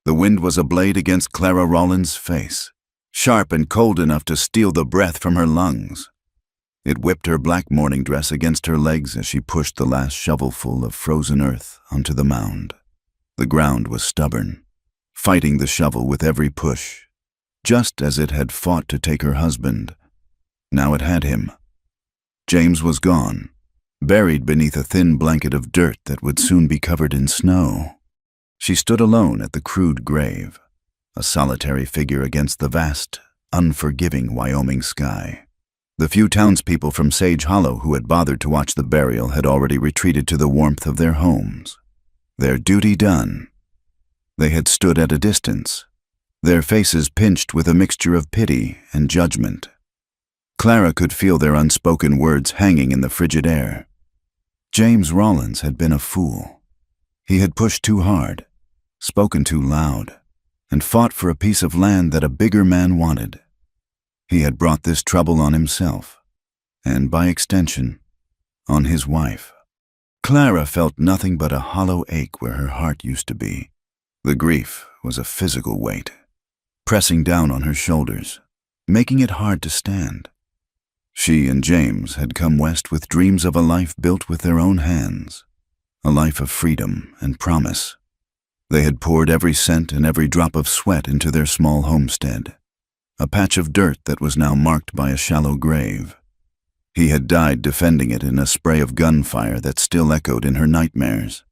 The wind was a blade against Clara Rollins' face, sharp and cold enough to steal the breath from her lungs. It whipped her black morning dress against her legs as she pushed the last shovelful of frozen earth onto the mound. The ground was stubborn, fighting the shovel with every push, just as it had fought to take her husband. Now it had him. James was gone, buried beneath a thin blanket of dirt that would soon be covered in snow. She stood alone at the crude grave, a solitary figure against the vast, unforgiving Wyoming sky. The few townspeople from Sage Hollow who had bothered to watch the burial had already retreated to the warmth of their homes. Their duty done, they had stood at a distance, their faces pinched with a mixture of pity and judgment. Clara could feel their unspoken words hanging in the frigid air. James Rollins had been a fool. He had pushed too hard, spoken too loud, and fought for a piece of land that a bigger man wanted. He had brought this trouble on himself, and by extension, on his wife. Clara felt nothing but a hollow ache where her heart used to be. The grief was a physical weight, pressing down on her shoulders, making it hard to stand. She and James had come west with dreams of a life built with their own hands, a life of freedom and promise. They had poured every cent and every drop of sweat into their small homestead, a patch of dirt that was now marked by a shallow grave. He had died defending it in a spray of gunfire that still echoed in her nightmares.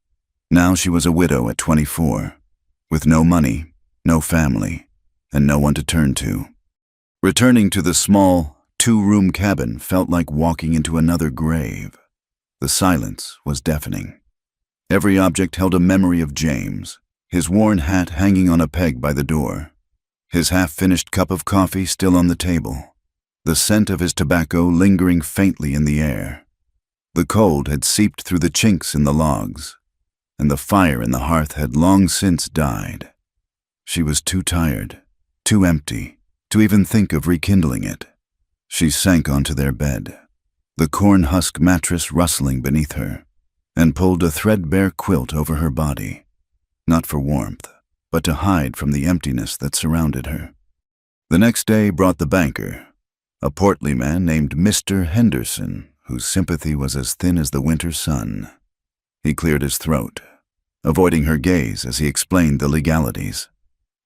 Now she was a widow at 24, with no money, no family, and no one to turn to. Returning to the small, two-room cabin felt like walking into another grave. The silence was deafening. Every object held a memory of James, his worn hat hanging on a peg by the door, his half-finished cup of coffee still on the table, the scent of his tobacco lingering faintly in the air. The cold had seeped through the chinks in the logs, and the fire in the hearth had long since died. She was too tired, too empty, to even think of rekindling it. She sank onto their bed, the corn husk mattress rustling beneath her, and pulled a threadbare quilt over her body, not for warmth, but to hide from the emptiness that surrounded her. The next day brought the banker, a portly man named Mr. Henderson, whose sympathy was as thin as the winter sun. He cleared his throat, avoiding her gaze as he explained the legalities.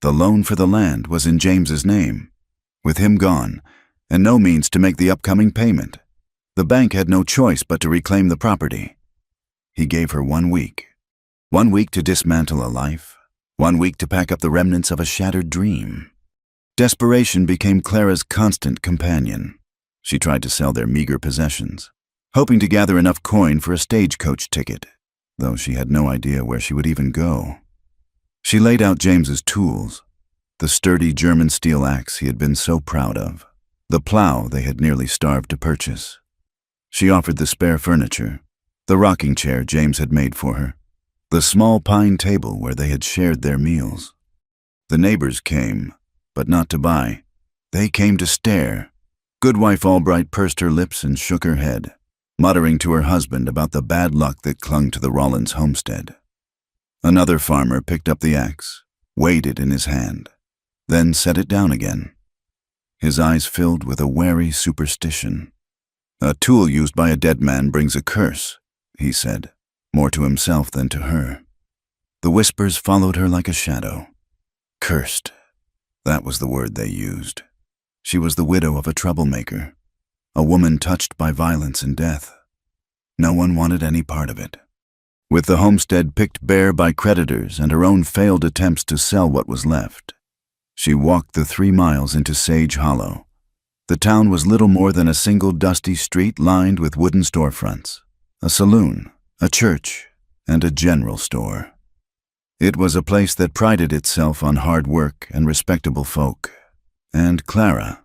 The loan for the land was in James's name. With him gone, and no means to make the upcoming payment, the bank had no choice but to reclaim the property. He gave her 1 week. 1 week to dismantle a life, 1 week to pack up the remnants of a shattered dream. Desperation became Clara's constant companion. She tried to sell their meager possessions, hoping to gather enough coin for a stagecoach ticket, though she had no idea where she would even go. She laid out James's tools, the sturdy German steel axe he had been so proud of, the plow they had nearly starved to purchase. She offered the spare furniture, the rocking chair James had made for her, the small pine table where they had shared their meals. The neighbors came, but not to buy. They came to stare. Goodwife Albright pursed her lips and shook her head, muttering to her husband about the bad luck that clung to the Rollins homestead. Another farmer picked up the axe, weighed it in his hand, then set it down again. His eyes filled with a wary superstition. "A tool used by a dead man brings a curse," he said, more to himself than to her. The whispers followed her like a shadow. Cursed. That was the word they used. She was the widow of a troublemaker, a woman touched by violence and death. No one wanted any part of it. With the homestead picked bare by creditors and her own failed attempts to sell what was left, she walked the 3 miles into Sage Hollow. The town was little more than a single dusty street lined with wooden storefronts, a saloon, a church, and a general store. It was a place that prided itself on hard work and respectable folk. And Clara,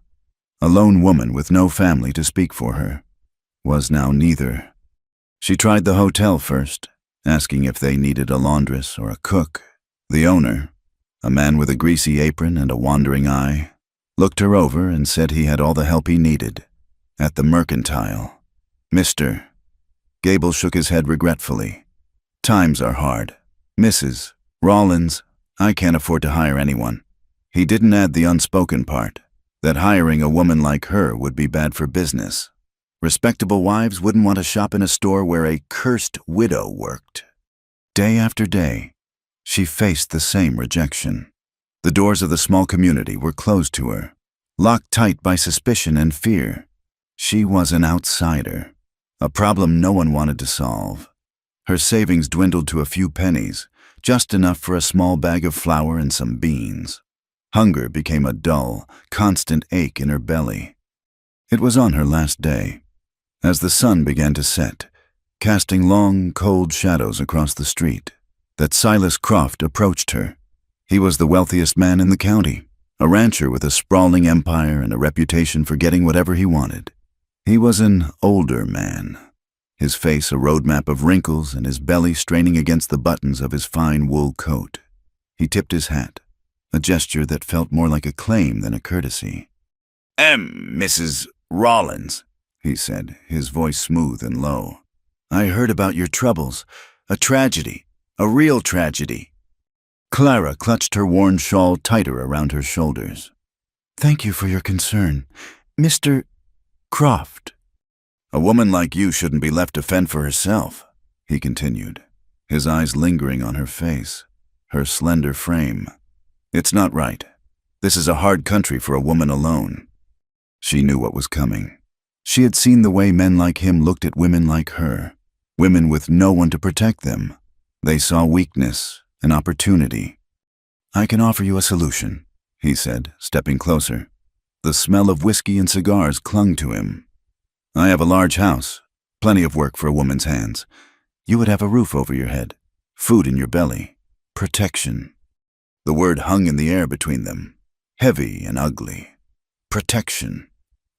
a lone woman with no family to speak for her, was now neither. She tried the hotel first, asking if they needed a laundress or a cook. The owner, a man with a greasy apron and a wandering eye, looked her over and said he had all the help he needed. At the Mercantile. "Mr." Gable shook his head regretfully. "Times are hard. Mrs. Rollins, I can't afford to hire anyone." He didn't add the unspoken part, that hiring a woman like her would be bad for business. Respectable wives wouldn't want to shop in a store where a cursed widow worked. Day after day, she faced the same rejection. The doors of the small community were closed to her, locked tight by suspicion and fear. She was an outsider, a problem no one wanted to solve. Her savings dwindled to a few pennies, just enough for a small bag of flour and some beans. Hunger became a dull, constant ache in her belly. It was on her last day. As the sun began to set, casting long, cold shadows across the street, that Silas Croft approached her. He was the wealthiest man in the county, a rancher with a sprawling empire and a reputation for getting whatever he wanted. He was an older man, his face a roadmap of wrinkles and his belly straining against the buttons of his fine wool coat. He tipped his hat, a gesture that felt more like a claim than a courtesy. Mrs. Rollins," he said, his voice smooth and low. "I heard about your troubles. A tragedy. A real tragedy." Clara clutched her worn shawl tighter around her shoulders. "Thank you for your concern, Mr. Croft." "A woman like you shouldn't be left to fend for herself," he continued, his eyes lingering on her face, her slender frame. "It's not right. This is a hard country for a woman alone." She knew what was coming. She had seen the way men like him looked at women like her, women with no one to protect them. They saw weakness, an opportunity. "I can offer you a solution," he said, stepping closer. The smell of whiskey and cigars clung to him. "I have a large house, plenty of work for a woman's hands. You would have a roof over your head, food in your belly, protection." The word hung in the air between them, heavy and ugly. Protection.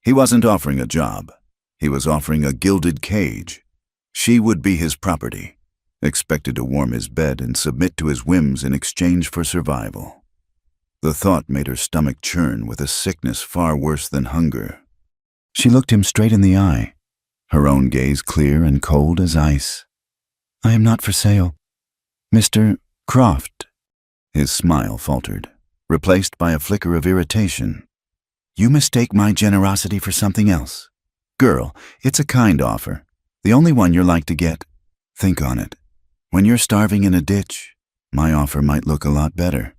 He wasn't offering a job. He was offering a gilded cage. She would be his property, expected to warm his bed and submit to his whims in exchange for survival. The thought made her stomach churn with a sickness far worse than hunger. She looked him straight in the eye, her own gaze clear and cold as ice. "I am not for sale. Mr. Croft." His smile faltered, replaced by a flicker of irritation. "You mistake my generosity for something else. Girl, it's a kind offer, the only one you're like to get. Think on it. When you're starving in a ditch, my offer might look a lot better."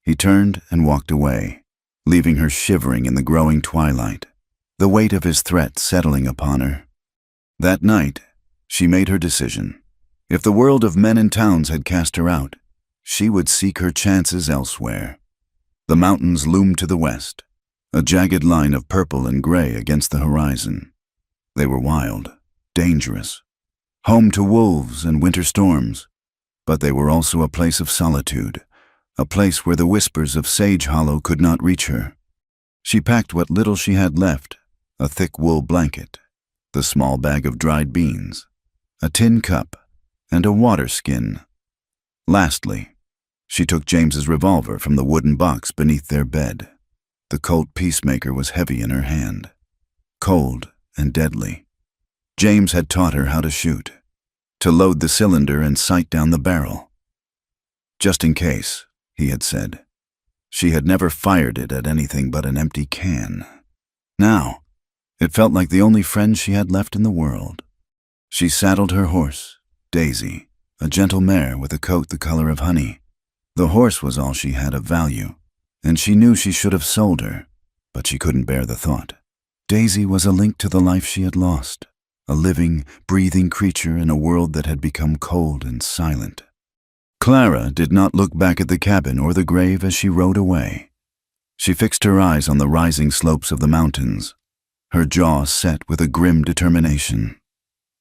He turned and walked away, leaving her shivering in the growing twilight, the weight of his threat settling upon her. That night, she made her decision. If the world of men and towns had cast her out, she would seek her chances elsewhere. The mountains loomed to the west, a jagged line of purple and gray against the horizon. They were wild, dangerous, home to wolves and winter storms, but they were also a place of solitude, a place where the whispers of Sage Hollow could not reach her. She packed what little she had left, a thick wool blanket, the small bag of dried beans, a tin cup, and a water skin. Lastly, she took James's revolver from the wooden box beneath their bed. The Colt Peacemaker was heavy in her hand, cold and deadly. James had taught her how to shoot, to load the cylinder and sight down the barrel. "Just in case," he had said. She had never fired it at anything but an empty can. Now, it felt like the only friend she had left in the world. She saddled her horse, Daisy, a gentle mare with a coat the color of honey. The horse was all she had of value, and she knew she should have sold her, but she couldn't bear the thought. Daisy was a link to the life she had lost, a living, breathing creature in a world that had become cold and silent. Clara did not look back at the cabin or the grave as she rode away. She fixed her eyes on the rising slopes of the mountains, her jaw set with a grim determination.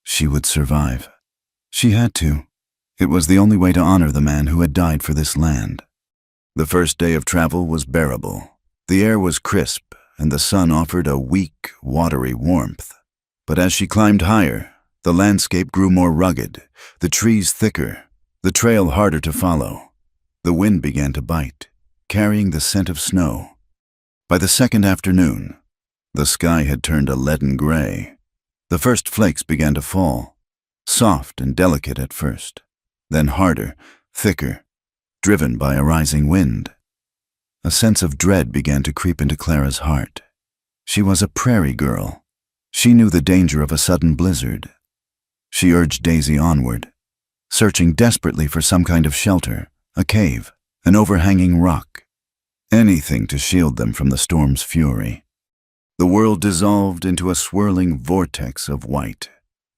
She would survive. She had to. It was the only way to honor the man who had died for this land. The first day of travel was bearable. The air was crisp, and the sun offered a weak, watery warmth. But as she climbed higher, the landscape grew more rugged, the trees thicker, the trail harder to follow. The wind began to bite, carrying the scent of snow. By the second afternoon, the sky had turned a leaden gray. The first flakes began to fall, soft and delicate at first, then harder, thicker. driven by a rising wind. A sense of dread began to creep into Clara's heart. She was a prairie girl. She knew the danger of a sudden blizzard. She urged Daisy onward, searching desperately for some kind of shelter, a cave, an overhanging rock, anything to shield them from the storm's fury. The world dissolved into a swirling vortex of white.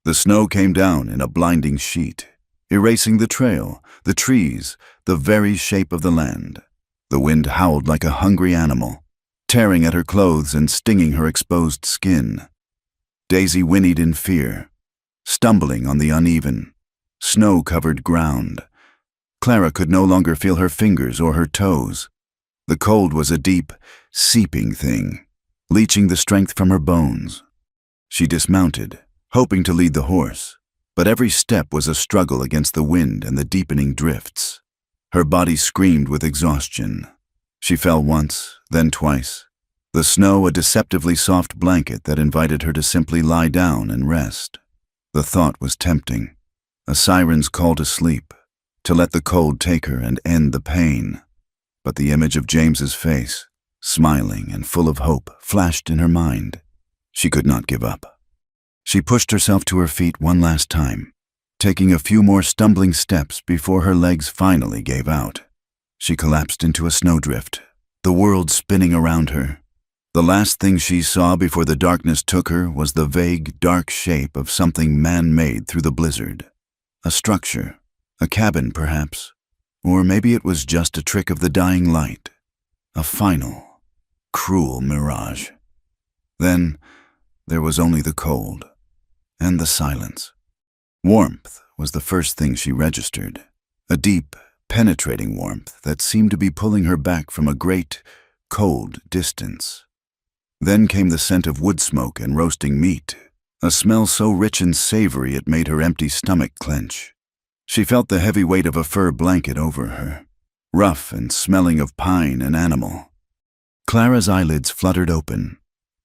The snow came down in a blinding sheet, erasing the trail, the trees, the very shape of the land. The wind howled like a hungry animal, tearing at her clothes and stinging her exposed skin. Daisy whinnied in fear, stumbling on the uneven, snow-covered ground. Clara could no longer feel her fingers or her toes. The cold was a deep, seeping thing, leaching the strength from her bones. She dismounted, hoping to lead the horse, but every step was a struggle against the wind and the deepening drifts. Her body screamed with exhaustion. She fell once, then twice, the snow a deceptively soft blanket that invited her to simply lie down and rest. The thought was tempting, a siren's call to sleep, to let the cold take her and end the pain. But the image of James's face, smiling and full of hope, flashed in her mind. She could not give up. She pushed herself to her feet one last time, taking a few more stumbling steps before her legs finally gave out. She collapsed into a snowdrift, the world spinning around her. The last thing she saw before the darkness took her was the vague, dark shape of something man-made through the blizzard. A structure, a cabin perhaps, or maybe it was just a trick of the dying light. A final, cruel mirage. Then there was only the cold and the silence. Warmth was the first thing she registered, a deep, penetrating warmth that seemed to be pulling her back from a great, cold distance. Then came the scent of wood smoke and roasting meat, a smell so rich and savory it made her empty stomach clench. She felt the heavy weight of a fur blanket over her, rough and smelling of pine and animal. Clara's eyelids fluttered open.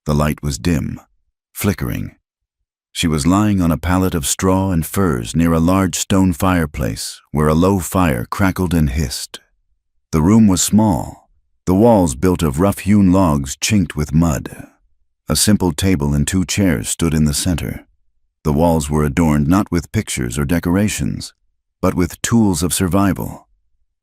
The light was dim, flickering. She was lying on a pallet of straw and furs near a large stone fireplace where a low fire crackled and hissed. The room was small, the walls built of rough-hewn logs chinked with mud. A simple table and 2 chairs stood in the center. The walls were adorned not with pictures or decorations, but with tools of survival: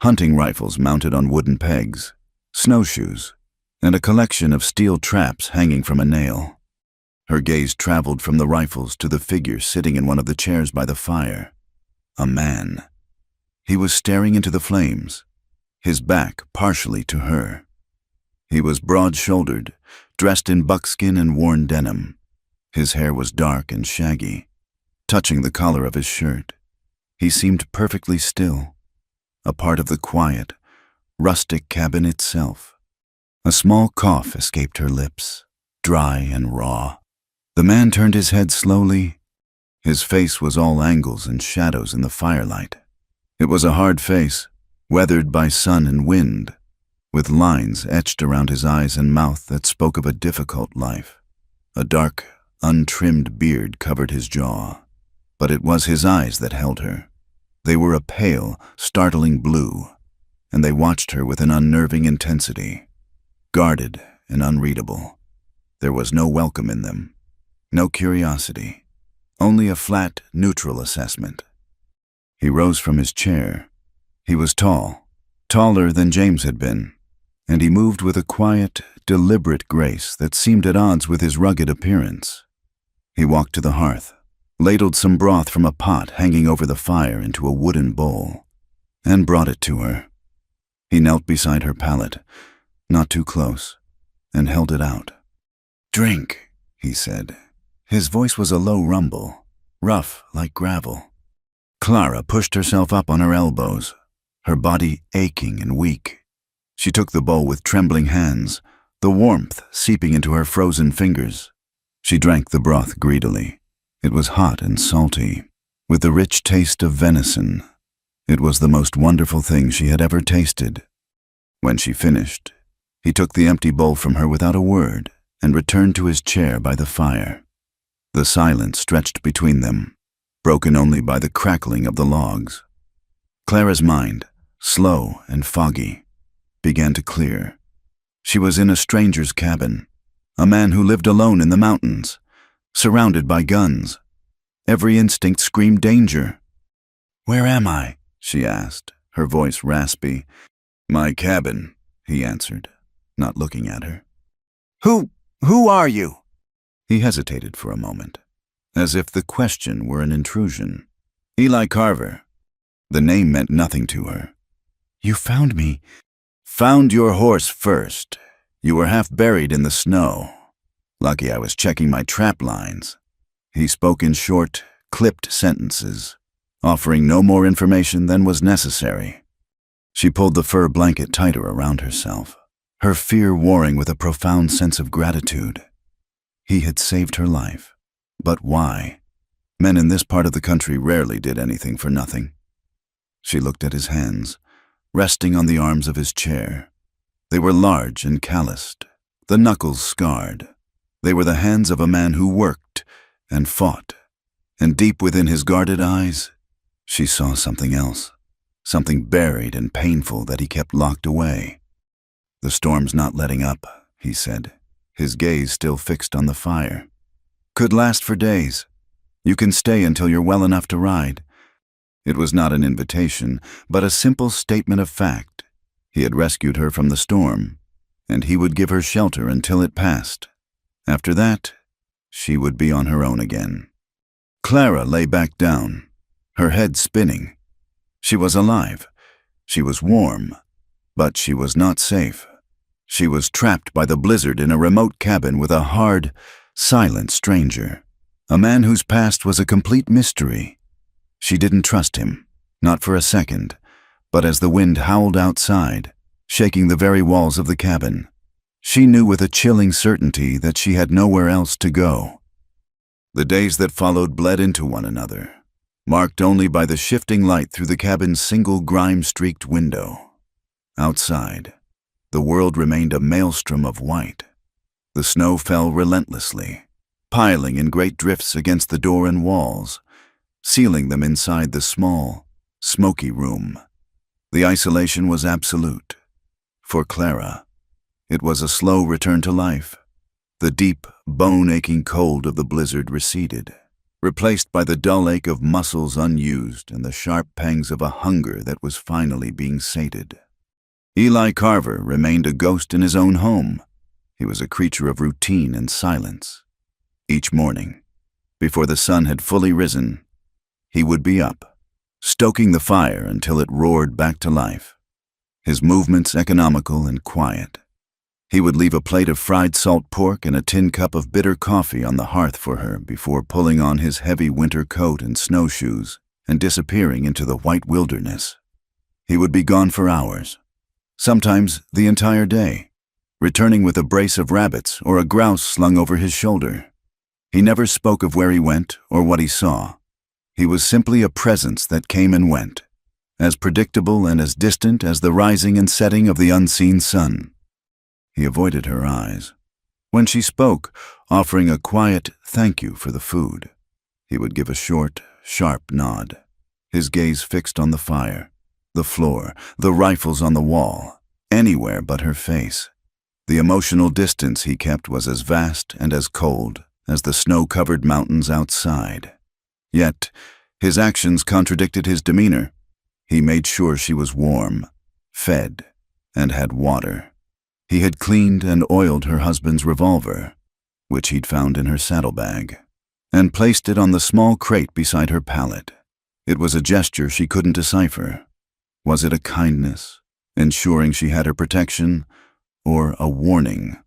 hunting rifles mounted on wooden pegs, snowshoes, and a collection of steel traps hanging from a nail. Her gaze traveled from the rifles to the figure sitting in one of the chairs by the fire. A man. He was staring into the flames, his back partially to her. He was broad-shouldered, dressed in buckskin and worn denim. His hair was dark and shaggy, touching the collar of his shirt. He seemed perfectly still, a part of the quiet, rustic cabin itself. A small cough escaped her lips, dry and raw. The man turned his head slowly. His face was all angles and shadows in the firelight. It was a hard face, weathered by sun and wind, with lines etched around his eyes and mouth that spoke of a difficult life. A dark, untrimmed beard covered his jaw, but it was his eyes that held her. They were a pale, startling blue, and they watched her with an unnerving intensity, guarded and unreadable. There was no welcome in them. No curiosity, only a flat, neutral assessment. He rose from his chair. He was tall, taller than James had been, and he moved with a quiet, deliberate grace that seemed at odds with his rugged appearance. He walked to the hearth, ladled some broth from a pot hanging over the fire into a wooden bowl, and brought it to her. He knelt beside her pallet, not too close, and held it out. "Drink," he said. His voice was a low rumble, rough like gravel. Clara pushed herself up on her elbows, her body aching and weak. She took the bowl with trembling hands, the warmth seeping into her frozen fingers. She drank the broth greedily. It was hot and salty, with the rich taste of venison. It was the most wonderful thing she had ever tasted. When she finished, he took the empty bowl from her without a word and returned to his chair by the fire. The silence stretched between them, broken only by the crackling of the logs. Clara's mind, slow and foggy, began to clear. She was in a stranger's cabin, a man who lived alone in the mountains, surrounded by guns. Every instinct screamed danger. "Where am I?" she asked, her voice raspy. "My cabin," he answered, not looking at her. Who are you?" He hesitated for a moment, as if the question were an intrusion. "Eli Carver." The name meant nothing to her. "You found me." "Found your horse first. You were half buried in the snow. Lucky I was checking my trap lines." He spoke in short, clipped sentences, offering no more information than was necessary. She pulled the fur blanket tighter around herself, her fear warring with a profound sense of gratitude. He had saved her life. But why? Men in this part of the country rarely did anything for nothing. She looked at his hands, resting on the arms of his chair. They were large and calloused, the knuckles scarred. They were the hands of a man who worked and fought. And deep within his guarded eyes, she saw something else, something buried and painful that he kept locked away. "The storm's not letting up," he said, his gaze still fixed on the fire. "Could last for days. You can stay until you're well enough to ride." It was not an invitation, but a simple statement of fact. He had rescued her from the storm, and he would give her shelter until it passed. After that, she would be on her own again. Clara lay back down, her head spinning. She was alive. She was warm, but she was not safe. She was trapped by the blizzard in a remote cabin with a hard, silent stranger, a man whose past was a complete mystery. She didn't trust him, not for a second, but as the wind howled outside, shaking the very walls of the cabin, she knew with a chilling certainty that she had nowhere else to go. The days that followed bled into one another, marked only by the shifting light through the cabin's single grime-streaked window. Outside, the world remained a maelstrom of white. The snow fell relentlessly, piling in great drifts against the door and walls, sealing them inside the small, smoky room. The isolation was absolute. For Clara, it was a slow return to life. The deep, bone-aching cold of the blizzard receded, replaced by the dull ache of muscles unused and the sharp pangs of a hunger that was finally being sated. Eli Carver remained a ghost in his own home. He was a creature of routine and silence. Each morning, before the sun had fully risen, he would be up, stoking the fire until it roared back to life. His movements economical and quiet. He would leave a plate of fried salt pork and a tin cup of bitter coffee on the hearth for her before pulling on his heavy winter coat and snowshoes and disappearing into the white wilderness. He would be gone for hours, sometimes the entire day, returning with a brace of rabbits or a grouse slung over his shoulder. He never spoke of where he went or what he saw. He was simply a presence that came and went, as predictable and as distant as the rising and setting of the unseen sun. He avoided her eyes. When she spoke, offering a quiet thank you for the food, he would give a short, sharp nod, his gaze fixed on the fire, the floor, the rifles on the wall, anywhere but her face. The emotional distance he kept was as vast and as cold as the snow-covered mountains outside. Yet, his actions contradicted his demeanor. He made sure she was warm, fed, and had water. He had cleaned and oiled her husband's revolver, which he'd found in her saddlebag, and placed it on the small crate beside her pallet. It was a gesture she couldn't decipher. Was it a kindness, ensuring she had her protection, or a warning,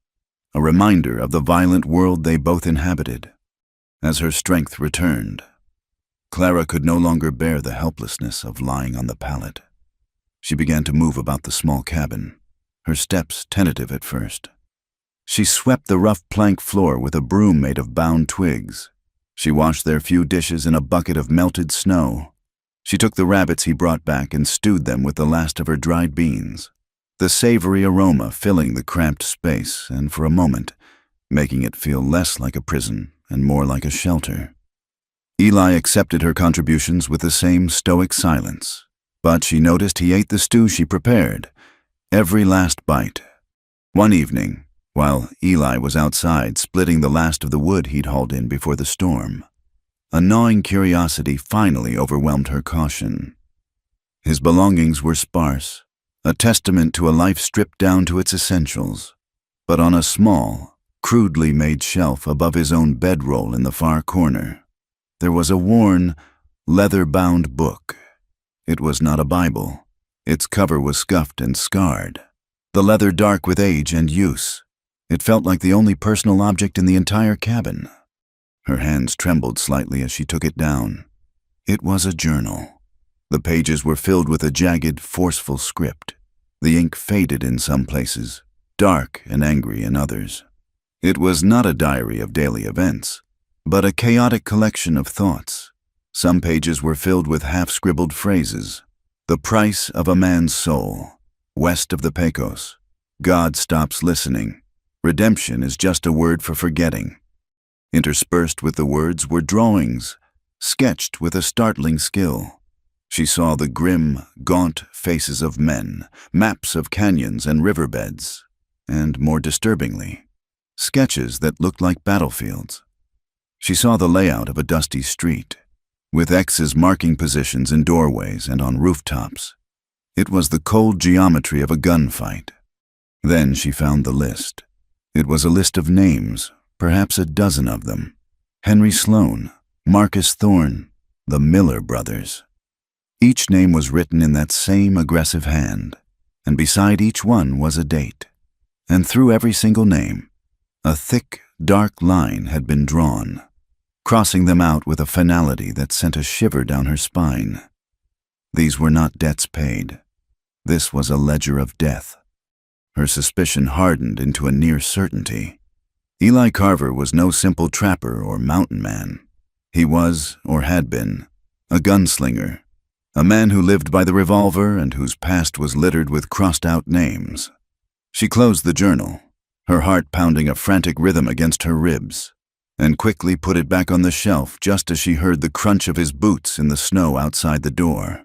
a reminder of the violent world they both inhabited? As her strength returned, Clara could no longer bear the helplessness of lying on the pallet. She began to move about the small cabin, her steps tentative at first. She swept the rough plank floor with a broom made of bound twigs. She washed their few dishes in a bucket of melted snow. She took the rabbits he brought back and stewed them with the last of her dried beans, the savory aroma filling the cramped space and, for a moment, making it feel less like a prison and more like a shelter. Eli accepted her contributions with the same stoic silence, But she noticed he ate the stew she prepared, every last bite. One evening, while Eli was outside splitting the last of the wood he'd hauled in before the storm, a gnawing curiosity finally overwhelmed her caution. His belongings were sparse, a testament to a life stripped down to its essentials, but on a small, crudely made shelf above his own bedroll in the far corner, there was a worn, leather-bound book. It was not a Bible. Its cover was scuffed and scarred, the leather dark with age and use. It felt like the only personal object in the entire cabin. Her hands trembled slightly as she took it down. It was a journal. The pages were filled with a jagged, forceful script. The ink faded in some places, dark and angry in others. It was not a diary of daily events, but a chaotic collection of thoughts. Some pages were filled with half-scribbled phrases. The price of a man's soul. West of the Pecos. God stops listening. Redemption is just a word for forgetting. Interspersed with the words were drawings, sketched with a startling skill. She saw the grim, gaunt faces of men, maps of canyons and riverbeds, and, more disturbingly, sketches that looked like battlefields. She saw the layout of a dusty street, with X's marking positions in doorways and on rooftops. It was the cold geometry of a gunfight. Then she found the list. It was a list of names, perhaps a dozen of them. Henry Sloan, Marcus Thorne, the Miller brothers. Each name was written in that same aggressive hand, and beside each one was a date. And through every single name, a thick, dark line had been drawn, crossing them out with a finality that sent a shiver down her spine. These were not debts paid. This was a ledger of death. Her suspicion hardened into a near certainty. Eli Carver was no simple trapper or mountain man. He was, or had been, a gunslinger, a man who lived by the revolver and whose past was littered with crossed-out names. She closed the journal, her heart pounding a frantic rhythm against her ribs, and quickly put it back on the shelf just as she heard the crunch of his boots in the snow outside the door.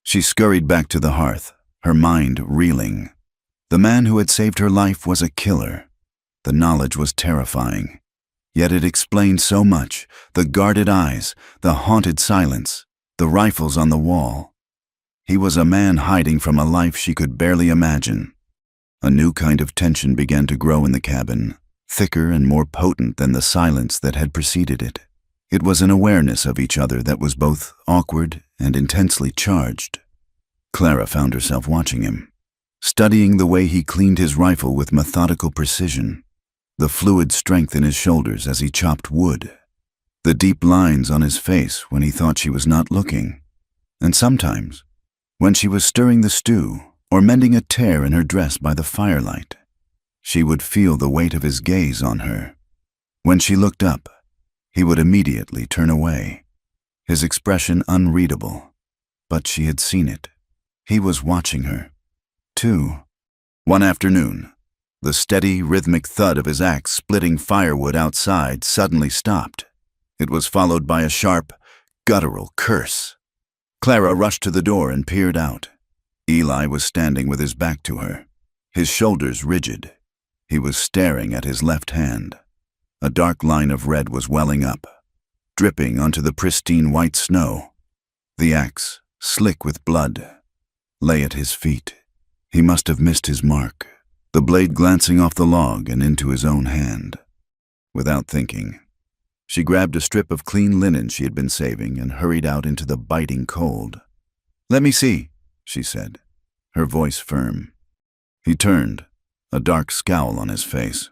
She scurried back to the hearth, her mind reeling. The man who had saved her life was a killer. The knowledge was terrifying. Yet it explained so much: the guarded eyes, the haunted silence, the rifles on the wall. He was a man hiding from a life she could barely imagine. A new kind of tension began to grow in the cabin, thicker and more potent than the silence that had preceded it. It was an awareness of each other that was both awkward and intensely charged. Clara found herself watching him, studying the way he cleaned his rifle with methodical precision, the fluid strength in his shoulders as he chopped wood, the deep lines on his face when he thought she was not looking, and sometimes, when she was stirring the stew or mending a tear in her dress by the firelight, she would feel the weight of his gaze on her. When she looked up, he would immediately turn away, his expression unreadable, but she had seen it. He was watching her, too. One afternoon, the steady, rhythmic thud of his axe splitting firewood outside suddenly stopped. It was followed by a sharp, guttural curse. Clara rushed to the door and peered out. Eli was standing with his back to her, his shoulders rigid. He was staring at his left hand. A dark line of red was welling up, dripping onto the pristine white snow. The axe, slick with blood, lay at his feet. He must have missed his mark, the blade glancing off the log and into his own hand. Without thinking, she grabbed a strip of clean linen she had been saving and hurried out into the biting cold. "Let me see," she said, her voice firm. He turned, a dark scowl on his face.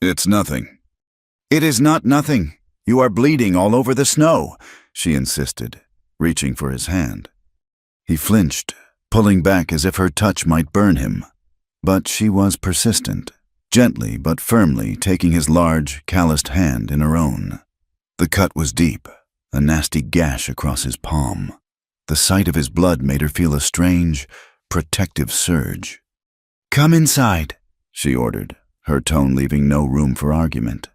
"It's nothing." "It is not nothing. You are bleeding all over the snow," she insisted, reaching for his hand. He flinched, pulling back as if her touch might burn him. But she was persistent, gently but firmly taking his large, calloused hand in her own. The cut was deep, a nasty gash across his palm. The sight of his blood made her feel a strange, protective surge. "Come inside," she ordered, her tone leaving no room for argument.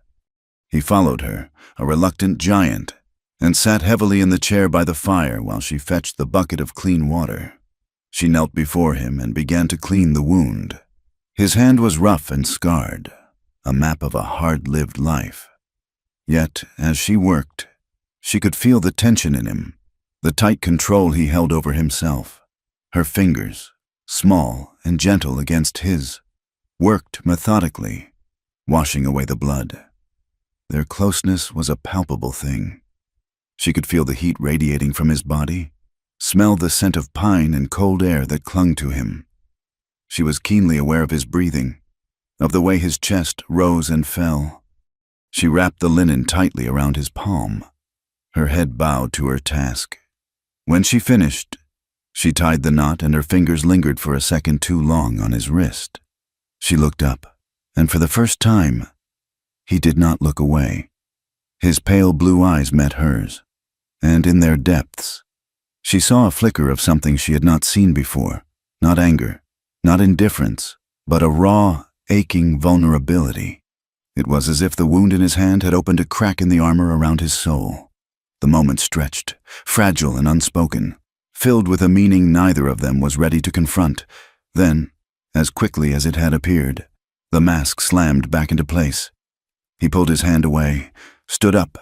He followed her, a reluctant giant, and sat heavily in the chair by the fire while she fetched the bucket of clean water. She knelt before him and began to clean the wound. His hand was rough and scarred, a map of a hard-lived life. Yet, as she worked, she could feel the tension in him, the tight control he held over himself. Her fingers, small and gentle against his, worked methodically, washing away the blood. Their closeness was a palpable thing. She could feel the heat radiating from his body, smell the scent of pine and cold air that clung to him. She was keenly aware of his breathing, of the way his chest rose and fell. She wrapped the linen tightly around his palm, her head bowed to her task. When she finished, she tied the knot and her fingers lingered for a second too long on his wrist. She looked up, and for the first time, he did not look away. His pale blue eyes met hers, and in their depths, she saw a flicker of something she had not seen before, not anger, not indifference, but a raw, aching vulnerability. It was as if the wound in his hand had opened a crack in the armor around his soul. The moment stretched, fragile and unspoken, filled with a meaning neither of them was ready to confront. Then, as quickly as it had appeared, the mask slammed back into place. He pulled his hand away, stood up,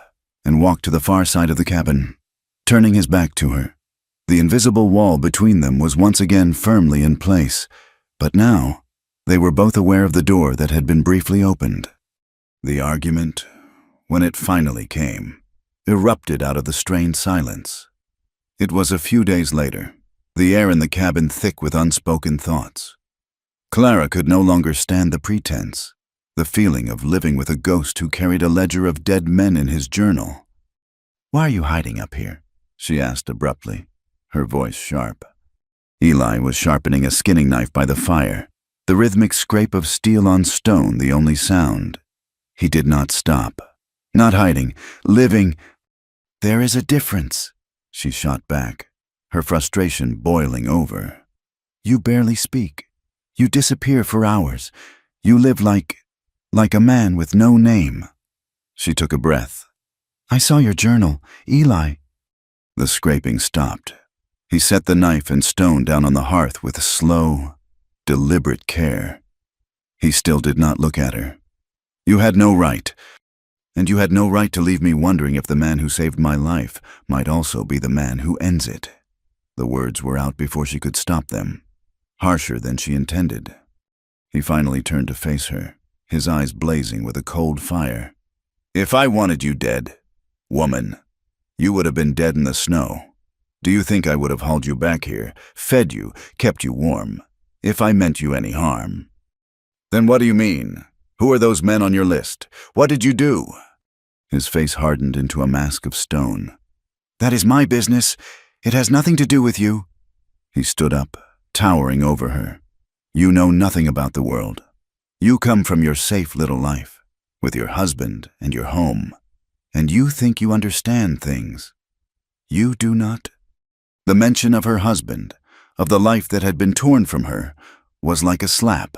and walked to the far side of the cabin, turning his back to her. The invisible wall between them was once again firmly in place, but now they were both aware of the door that had been briefly opened. The argument, when it finally came, erupted out of the strained silence. It was a few days later, the air in the cabin thick with unspoken thoughts. Clara could no longer stand the pretense, the feeling of living with a ghost who carried a ledger of dead men in his journal. "Why are you hiding up here?" she asked abruptly, her voice sharp. Eli was sharpening a skinning knife by the fire, the rhythmic scrape of steel on stone the only sound. He did not stop. "Not hiding, living." "There is a difference," she shot back, her frustration boiling over. "You barely speak. You disappear for hours. You live like a man with no name." She took a breath. "I saw your journal, Eli." The scraping stopped. He set the knife and stone down on the hearth with slow, deliberate care. He still did not look at her. "You had no right. And you had no right to leave me wondering if the man who saved my life might also be the man who ends it." The words were out before she could stop them, harsher than she intended. He finally turned to face her, his eyes blazing with a cold fire. "If I wanted you dead, woman, you would have been dead in the snow. Do you think I would have hauled you back here, fed you, kept you warm, if I meant you any harm?" "Then what do you mean? Who are those men on your list? What did you do?" His face hardened into a mask of stone. "That is my business. It has nothing to do with you." He stood up, towering over her. "You know nothing about the world. You come from your safe little life, with your husband and your home, and you think you understand things. You do not." The mention of her husband, of the life that had been torn from her, was like a slap.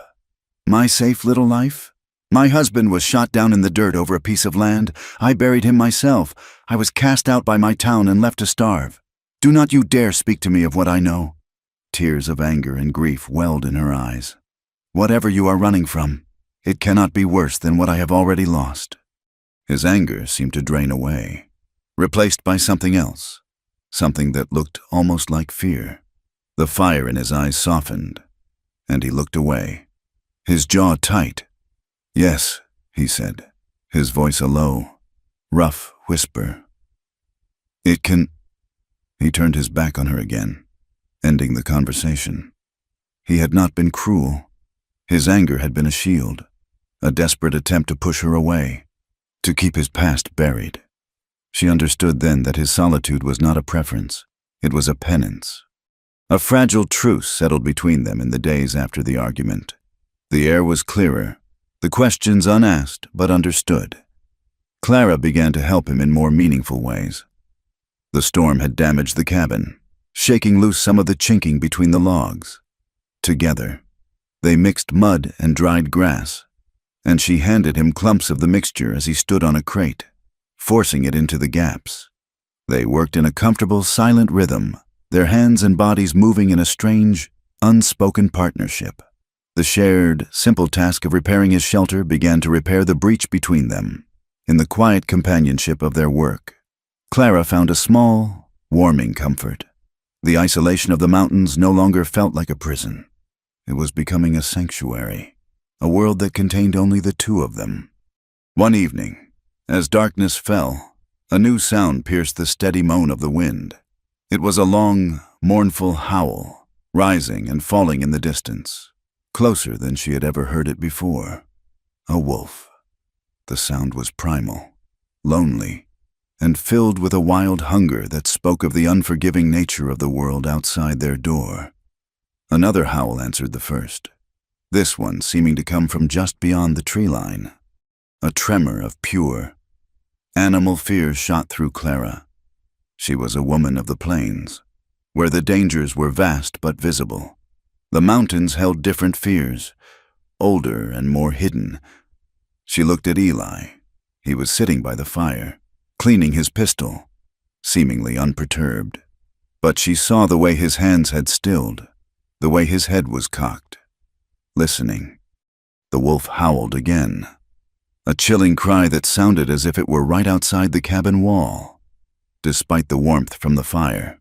"My safe little life? My husband was shot down in the dirt over a piece of land. I buried him myself. I was cast out by my town and left to starve. Do not you dare speak to me of what I know." Tears of anger and grief welled in her eyes. "Whatever you are running from, it cannot be worse than what I have already lost." His anger seemed to drain away, replaced by something else, something that looked almost like fear. The fire in his eyes softened, and he looked away, his jaw tight. "Yes," he said, his voice a low, rough whisper. "It can—" He turned his back on her again, ending the conversation. He had not been cruel. His anger had been a shield, a desperate attempt to push her away, to keep his past buried. She understood then that his solitude was not a preference, it was a penance. A fragile truce settled between them in the days after the argument. The air was clearer, the questions unasked but understood. Clara began to help him in more meaningful ways. The storm had damaged the cabin, shaking loose some of the chinking between the logs. Together, they mixed mud and dried grass, and she handed him clumps of the mixture as he stood on a crate, forcing it into the gaps. They worked in a comfortable, silent rhythm, their hands and bodies moving in a strange, unspoken partnership. The shared, simple task of repairing his shelter began to repair the breach between them. In the quiet companionship of their work, Clara found a small, warming comfort. The isolation of the mountains no longer felt like a prison. It was becoming a sanctuary, a world that contained only the two of them. One evening, as darkness fell, a new sound pierced the steady moan of the wind. It was a long, mournful howl, rising and falling in the distance, closer than she had ever heard it before. A wolf. The sound was primal, lonely, and filled with a wild hunger that spoke of the unforgiving nature of the world outside their door. Another howl answered the first, this one seeming to come from just beyond the tree line. A tremor of pure, animal fear shot through Clara. She was a woman of the plains, where the dangers were vast but visible. The mountains held different fears, older and more hidden. She looked at Eli. He was sitting by the fire, cleaning his pistol, seemingly unperturbed. But she saw the way his hands had stilled, the way his head was cocked, listening. The wolf howled again, a chilling cry that sounded as if it were right outside the cabin wall. Despite the warmth from the fire,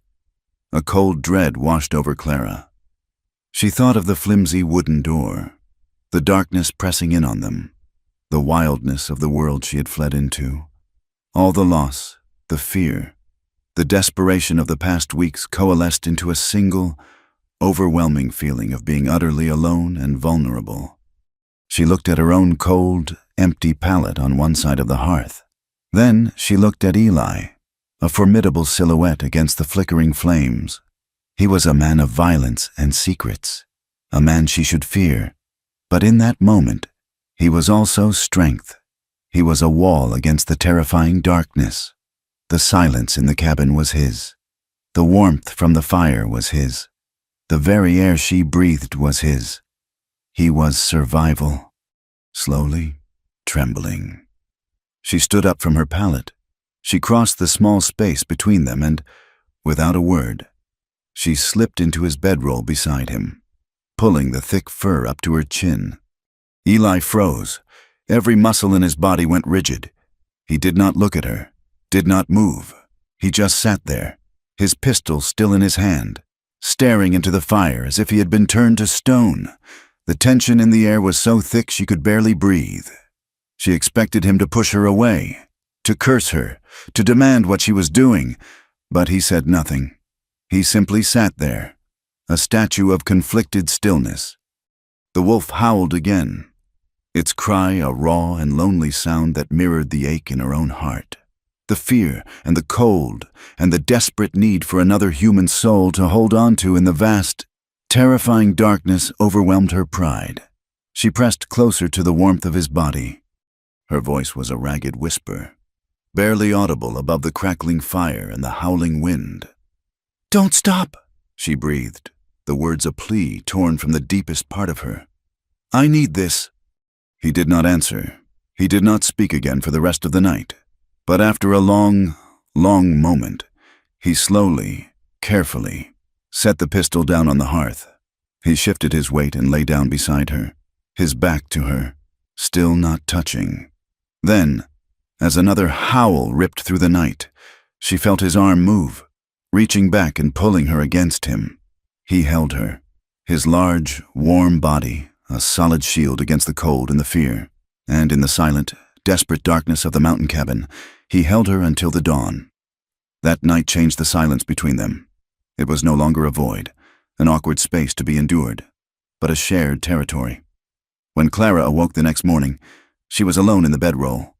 a cold dread washed over Clara. She thought of the flimsy wooden door, the darkness pressing in on them, the wildness of the world she had fled into. All the loss, the fear, the desperation of the past weeks coalesced into a single, overwhelming feeling of being utterly alone and vulnerable. She looked at her own cold, empty pallet on one side of the hearth. Then she looked at Eli, a formidable silhouette against the flickering flames. He was a man of violence and secrets, a man she should fear. But in that moment, he was also strength. He was a wall against the terrifying darkness. The silence in the cabin was his. The warmth from the fire was his. The very air she breathed was his. He was survival. Slowly, trembling, she stood up from her pallet. She crossed the small space between them and, without a word, she slipped into his bedroll beside him, pulling the thick fur up to her chin. Eli froze. Every muscle in his body went rigid. He did not look at her, did not move. He just sat there, his pistol still in his hand, staring into the fire as if he had been turned to stone. The tension in the air was so thick she could barely breathe. She expected him to push her away, to curse her, to demand what she was doing, but he said nothing. He simply sat there, a statue of conflicted stillness. The wolf howled again, its cry a raw and lonely sound that mirrored the ache in her own heart. The fear and the cold and the desperate need for another human soul to hold on to in the vast, terrifying darkness overwhelmed her pride. She pressed closer to the warmth of his body. Her voice was a ragged whisper, barely audible above the crackling fire and the howling wind. "Don't stop," she breathed, the words a plea torn from the deepest part of her. "I need this." He did not answer. He did not speak again for the rest of the night. But after a long, long moment, he slowly, carefully, set the pistol down on the hearth. He shifted his weight and lay down beside her, his back to her, still not touching. Then, as another howl ripped through the night, she felt his arm move, reaching back and pulling her against him. He held her, his large, warm body, a solid shield against the cold and the fear. And in the silent, desperate darkness of the mountain cabin, he held her until the dawn. That night changed the silence between them. It was no longer a void, an awkward space to be endured, but a shared territory. When Clara awoke the next morning, she was alone in the bedroll,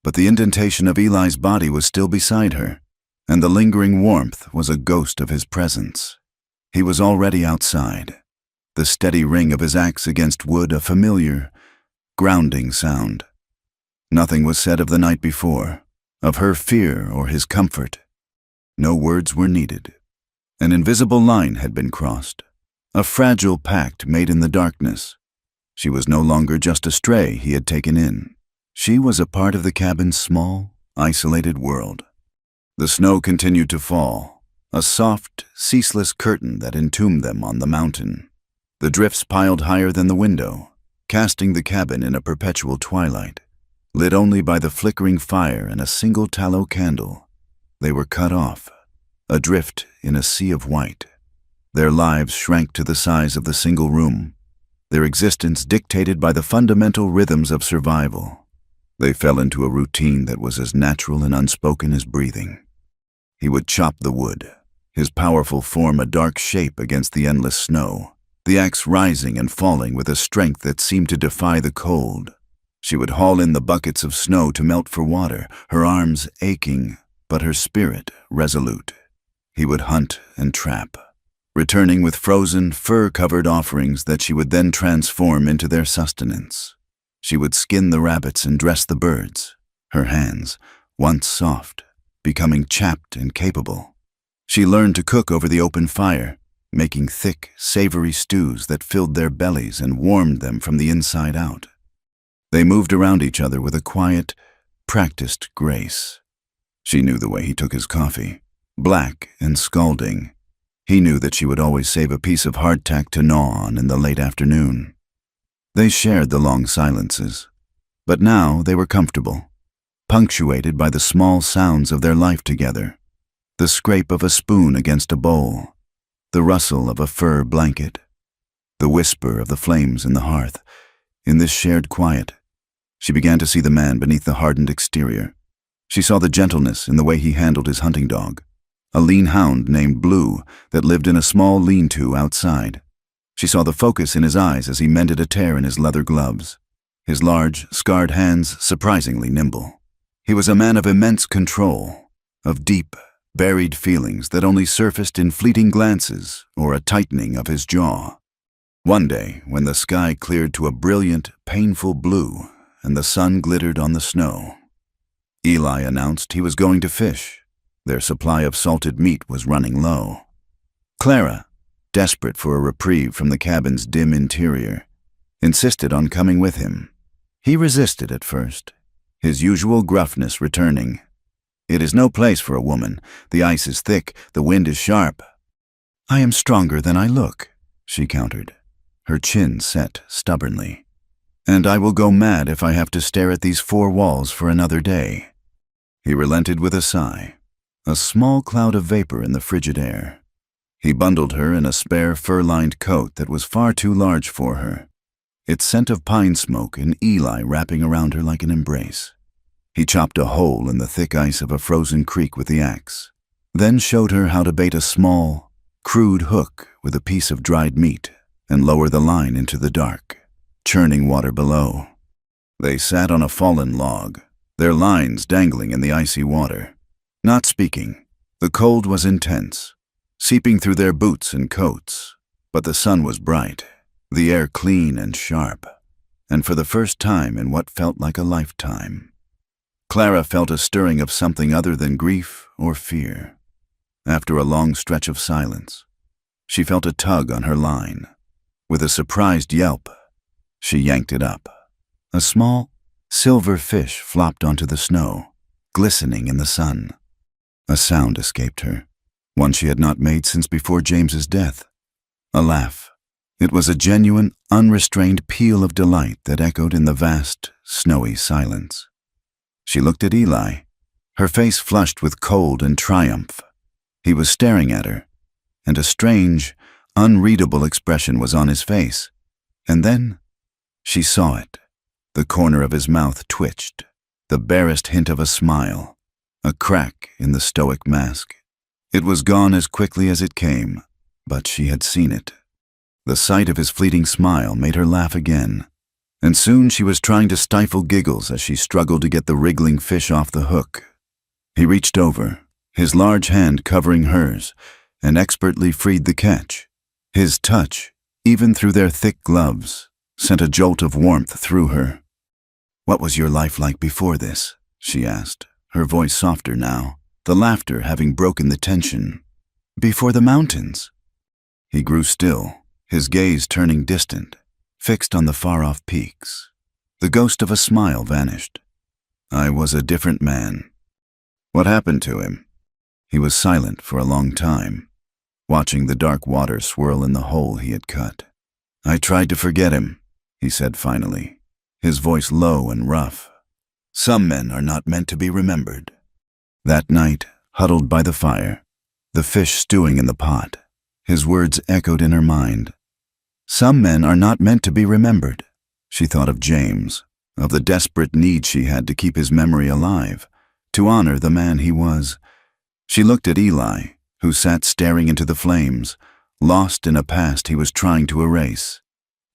but the indentation of Eli's body was still beside her, and the lingering warmth was a ghost of his presence. He was already outside, the steady ring of his axe against wood a familiar, grounding sound. Nothing was said of the night before, of her fear or his comfort. No words were needed. An invisible line had been crossed, a fragile pact made in the darkness. She was no longer just a stray he had taken in. She was a part of the cabin's small, isolated world. The snow continued to fall, a soft, ceaseless curtain that entombed them on the mountain. The drifts piled higher than the window, casting the cabin in a perpetual twilight, lit only by the flickering fire and a single tallow candle. They were cut off, adrift in a sea of white. Their lives shrank to the size of the single room, their existence dictated by the fundamental rhythms of survival. They fell into a routine that was as natural and unspoken as breathing. He would chop the wood, his powerful form a dark shape against the endless snow, the axe rising and falling with a strength that seemed to defy the cold. She would haul in the buckets of snow to melt for water, her arms aching, but her spirit resolute. He would hunt and trap, returning with frozen, fur-covered offerings that she would then transform into their sustenance. She would skin the rabbits and dress the birds, her hands, once soft, becoming chapped and capable. She learned to cook over the open fire, making thick, savory stews that filled their bellies and warmed them from the inside out. They moved around each other with a quiet, practiced grace. She knew the way he took his coffee, black and scalding. He knew that she would always save a piece of hardtack to gnaw on in the late afternoon. They shared the long silences, but now they were comfortable, punctuated by the small sounds of their life together, the scrape of a spoon against a bowl, the rustle of a fur blanket, the whisper of the flames in the hearth. In this shared quiet, she began to see the man beneath the hardened exterior. She saw the gentleness in the way he handled his hunting dog, a lean hound named Blue that lived in a small lean-to outside. She saw the focus in his eyes as he mended a tear in his leather gloves, his large, scarred hands surprisingly nimble. He was a man of immense control, of deep, buried feelings that only surfaced in fleeting glances or a tightening of his jaw. One day, when the sky cleared to a brilliant, painful blue and the sun glittered on the snow, Eli announced he was going to fish. Their supply of salted meat was running low. Clara, desperate for a reprieve from the cabin's dim interior, insisted on coming with him. He resisted at first, his usual gruffness returning. "It is no place for a woman. The ice is thick, the wind is sharp." "I am stronger than I look," she countered, her chin set stubbornly. "And I will go mad if I have to stare at these four walls for another day." He relented with a sigh, a small cloud of vapor in the frigid air. He bundled her in a spare fur-lined coat that was far too large for her, its scent of pine smoke and Eli wrapping around her like an embrace. He chopped a hole in the thick ice of a frozen creek with the axe, then showed her how to bait a small, crude hook with a piece of dried meat and lower the line into the dark, churning water below. They sat on a fallen log, their lines dangling in the icy water, not speaking. The cold was intense, seeping through their boots and coats, but the sun was bright, the air clean and sharp, and for the first time in what felt like a lifetime, Clara felt a stirring of something other than grief or fear. After a long stretch of silence, she felt a tug on her line. With a surprised yelp, she yanked it up. A small, silver fish flopped onto the snow, glistening in the sun. A sound escaped her, one she had not made since before James's death. A laugh. It was a genuine, unrestrained peal of delight that echoed in the vast, snowy silence. She looked at Eli, her face flushed with cold and triumph. He was staring at her, and a strange, unreadable expression was on his face. And then she saw it. The corner of his mouth twitched, the barest hint of a smile, a crack in the stoic mask. It was gone as quickly as it came, but she had seen it. The sight of his fleeting smile made her laugh again, and soon she was trying to stifle giggles as she struggled to get the wriggling fish off the hook. He reached over, his large hand covering hers, and expertly freed the catch. His touch, even through their thick gloves, sent a jolt of warmth through her. "What was your life like before this?" she asked, her voice softer now, the laughter having broken the tension. "Before the mountains." He grew still, his gaze turning distant, fixed on the far-off peaks. The ghost of a smile vanished. "I was a different man." "What happened to him?" He was silent for a long time, watching the dark water swirl in the hole he had cut. "I tried to forget him," he said finally, his voice low and rough. "Some men are not meant to be remembered." That night, huddled by the fire, the fish stewing in the pot, his words echoed in her mind. Some men are not meant to be remembered. She thought of James, of the desperate need she had to keep his memory alive, to honor the man he was. She looked at Eli, who sat staring into the flames, lost in a past he was trying to erase.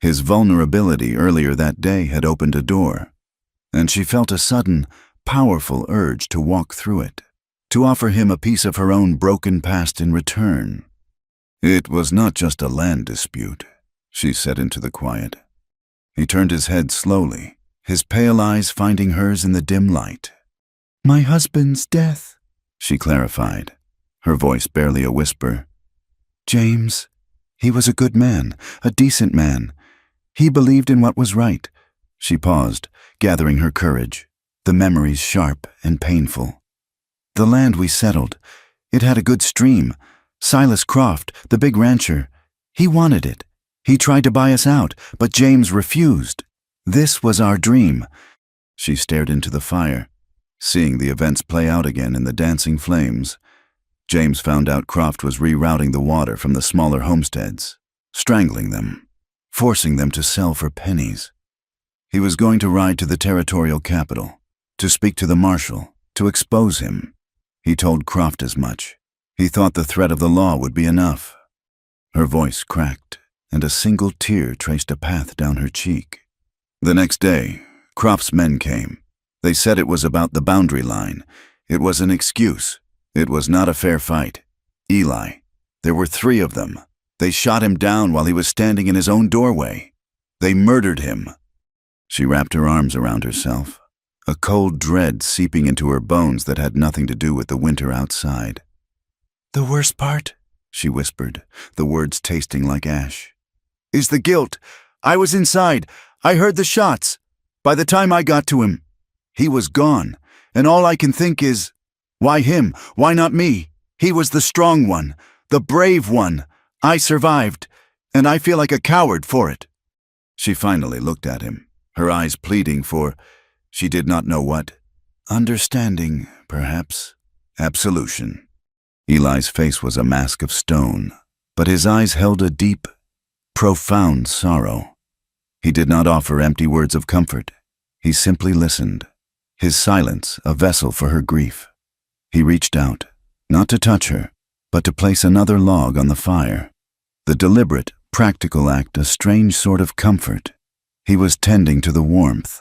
His vulnerability earlier that day had opened a door, and she felt a sudden, powerful urge to walk through it, to offer him a piece of her own broken past in return. "It was not just a land dispute," she said into the quiet. He turned his head slowly, his pale eyes finding hers in the dim light. "My husband's death," she clarified, her voice barely a whisper. "James, he was a good man, a decent man. He believed in what was right." She paused, gathering her courage, the memories sharp and painful. "The land we settled, it had a good stream. Silas Croft, the big rancher, he wanted it. He tried to buy us out, but James refused. This was our dream." She stared into the fire, seeing the events play out again in the dancing flames. James found out Croft was rerouting the water from the smaller homesteads, strangling them, forcing them to sell for pennies. He was going to ride to the territorial capital, to speak to the marshal, to expose him. He told Croft as much. He thought the threat of the law would be enough. Her voice cracked, and a single tear traced a path down her cheek. The next day, Croft's men came. They said it was about the boundary line. It was an excuse. It was not a fair fight. Eli, there were 3 of them. They shot him down while he was standing in his own doorway. They murdered him. She wrapped her arms around herself, a cold dread seeping into her bones that had nothing to do with the winter outside. "The worst part," she whispered, the words tasting like ash, "is the guilt. I was inside. I heard the shots. By the time I got to him, he was gone, and all I can think is, why him? Why not me? He was the strong one, the brave one. I survived, and I feel like a coward for it." She finally looked at him, her eyes pleading for, she did not know what. Understanding, perhaps. Absolution. Eli's face was a mask of stone, but his eyes held a deep, profound sorrow. He did not offer empty words of comfort. He simply listened, his silence a vessel for her grief. He reached out, not to touch her, but to place another log on the fire. The deliberate, practical act a strange sort of comfort. He was tending to the warmth,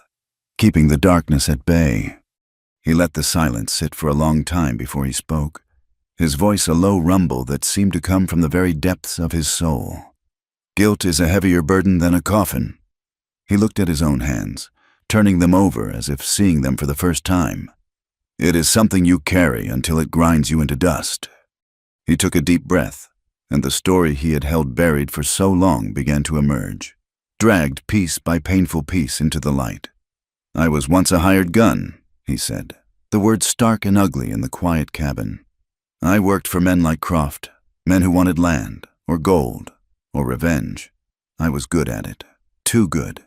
keeping the darkness at bay. He let the silence sit for a long time before he spoke, his voice a low rumble that seemed to come from the very depths of his soul. "Guilt is a heavier burden than a coffin." He looked at his own hands, turning them over as if seeing them for the first time. "It is something you carry until it grinds you into dust." He took a deep breath, and the story he had held buried for so long began to emerge, dragged piece by painful piece into the light. "I was once a hired gun," he said, the words stark and ugly in the quiet cabin. "I worked for men like Croft, men who wanted land, or gold, or revenge. I was good at it, too good."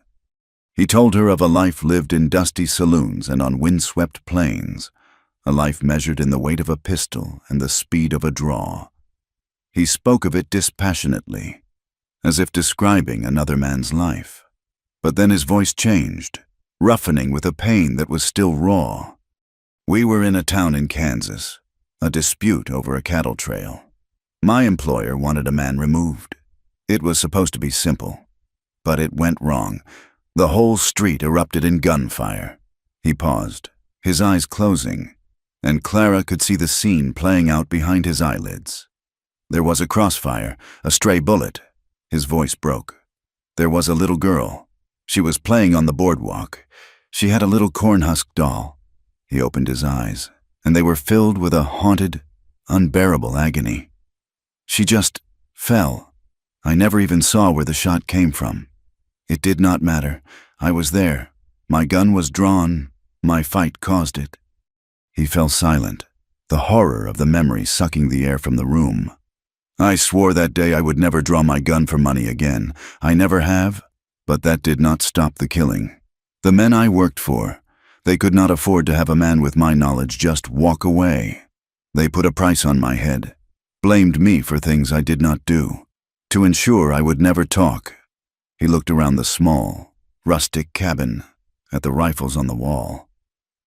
He told her of a life lived in dusty saloons and on windswept plains, a life measured in the weight of a pistol and the speed of a draw. He spoke of it dispassionately, as if describing another man's life. But then his voice changed, roughening with a pain that was still raw. "We were in a town in Kansas, a dispute over a cattle trail. My employer wanted a man removed. It was supposed to be simple, but it went wrong. The whole street erupted in gunfire." He paused, his eyes closing, and Clara could see the scene playing out behind his eyelids. There was a crossfire, a stray bullet. His voice broke. There was a little girl. She was playing on the boardwalk. She had a little cornhusk doll. He opened his eyes, and they were filled with a haunted, unbearable agony. She just fell. I never even saw where the shot came from. It did not matter. I was there. My gun was drawn. My fight caused it. He fell silent, the horror of the memory sucking the air from the room. I swore that day I would never draw my gun for money again. I never have, but that did not stop the killing. The men I worked for, they could not afford to have a man with my knowledge just walk away. They put a price on my head, blamed me for things I did not do, to ensure I would never talk. He looked around the small, rustic cabin, at the rifles on the wall.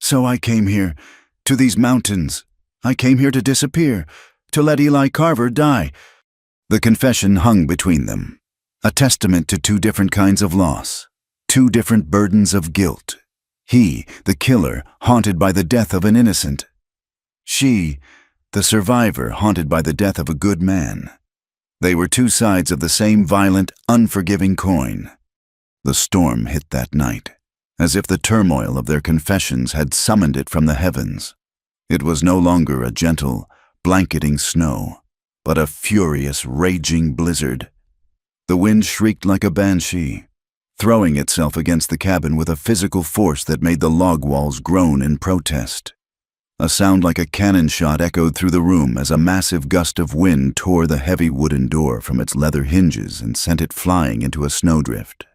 So I came here, to these mountains. I came here to disappear, to let Eli Carver die. The confession hung between them, a testament to two different kinds of loss, two different burdens of guilt. He, the killer, haunted by the death of an innocent. She, the survivor, haunted by the death of a good man. They were two sides of the same violent, unforgiving coin. The storm hit that night, as if the turmoil of their confessions had summoned it from the heavens. It was no longer a gentle, blanketing snow, but a furious, raging blizzard. The wind shrieked like a banshee, throwing itself against the cabin with a physical force that made the log walls groan in protest. A sound like a cannon shot echoed through the room as a massive gust of wind tore the heavy wooden door from its leather hinges and sent it flying into a snowdrift.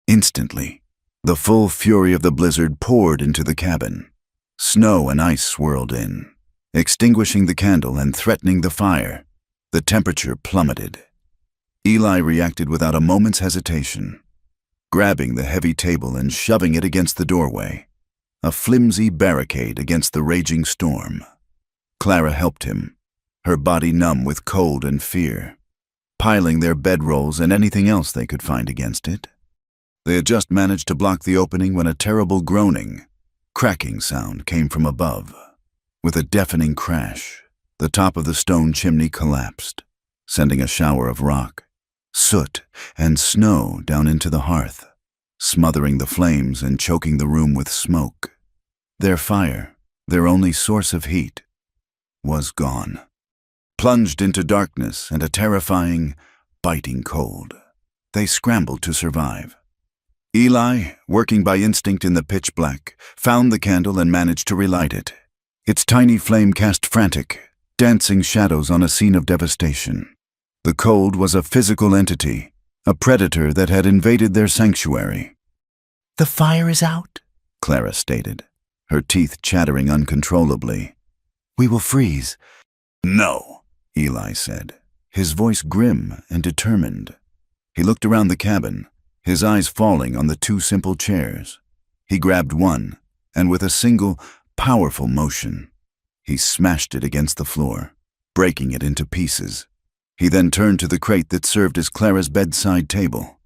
Instantly, the full fury of the blizzard poured into the cabin. Snow and ice swirled in, extinguishing the candle and threatening the fire. The temperature plummeted. Eli reacted without a moment's hesitation, grabbing the heavy table and shoving it against the doorway, a flimsy barricade against the raging storm. Clara helped him, her body numb with cold and fear, piling their bedrolls and anything else they could find against it. They had just managed to block the opening when a terrible groaning, cracking sound came from above. With a deafening crash, the top of the stone chimney collapsed, sending a shower of rock, soot, and snow down into the hearth, smothering the flames and choking the room with smoke. Their fire, their only source of heat, was gone, plunged into darkness and a terrifying, biting cold. They scrambled to survive. Eli, working by instinct in the pitch black, found the candle and managed to relight it. Its tiny flame cast frantic, dancing shadows on a scene of devastation. The cold was a physical entity, a predator that had invaded their sanctuary. "The fire is out," Clara stated, her teeth chattering uncontrollably. "We will freeze." "No," Eli said, his voice grim and determined. He looked around the cabin, his eyes falling on the two simple chairs. He grabbed one, and with a single, powerful motion, he smashed it against the floor, breaking it into pieces. He then turned to the crate that served as Clara's bedside table.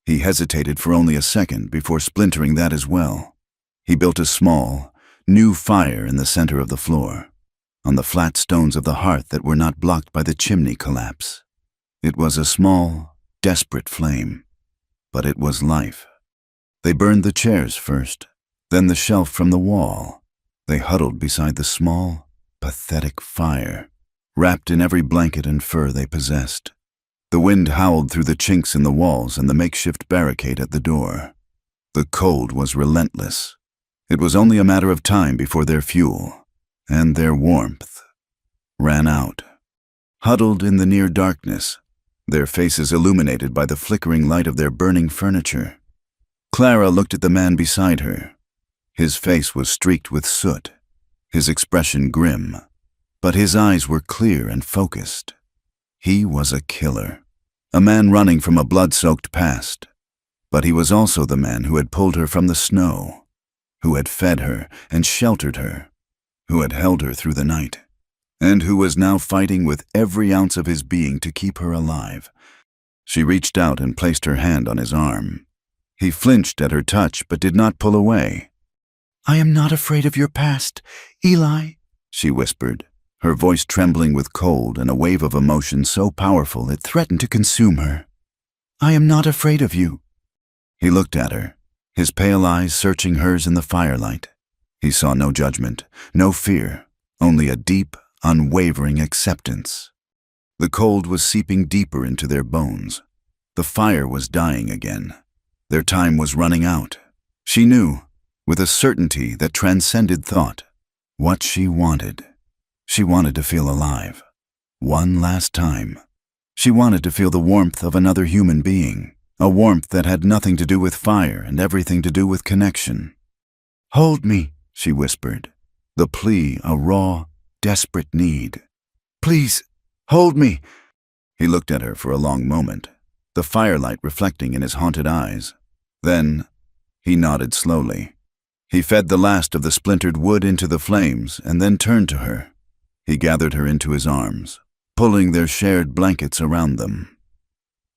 He hesitated for only a second before splintering that as well. He built a small, new fire in the center of the floor, on the flat stones of the hearth that were not blocked by the chimney collapse. It was a small, desperate flame, but it was life. They burned the chairs first, then the shelf from the wall. They huddled beside the small, pathetic fire, wrapped in every blanket and fur they possessed. The wind howled through the chinks in the walls and the makeshift barricade at the door. The cold was relentless. It was only a matter of time before their fuel, and their warmth, ran out. Huddled in the near darkness, their faces illuminated by the flickering light of their burning furniture, Clara looked at the man beside her. His face was streaked with soot, his expression grim, but his eyes were clear and focused. He was a killer, a man running from a blood-soaked past. But he was also the man who had pulled her from the snow, who had fed her and sheltered her, who had held her through the night, and who was now fighting with every ounce of his being to keep her alive. She reached out and placed her hand on his arm. He flinched at her touch but did not pull away. "I am not afraid of your past, Eli," she whispered, her voice trembling with cold and a wave of emotion so powerful it threatened to consume her. "I am not afraid of you." He looked at her, his pale eyes searching hers in the firelight. He saw no judgment, no fear, only a deep, unwavering acceptance. The cold was seeping deeper into their bones. The fire was dying again. Their time was running out. She knew, with a certainty that transcended thought, what she wanted. She wanted to feel alive. One last time. She wanted to feel the warmth of another human being, a warmth that had nothing to do with fire and everything to do with connection. Hold me, she whispered, the plea a raw, desperate need. Please, hold me. He looked at her for a long moment, the firelight reflecting in his haunted eyes. Then, he nodded slowly. He fed the last of the splintered wood into the flames and then turned to her. He gathered her into his arms, pulling their shared blankets around them.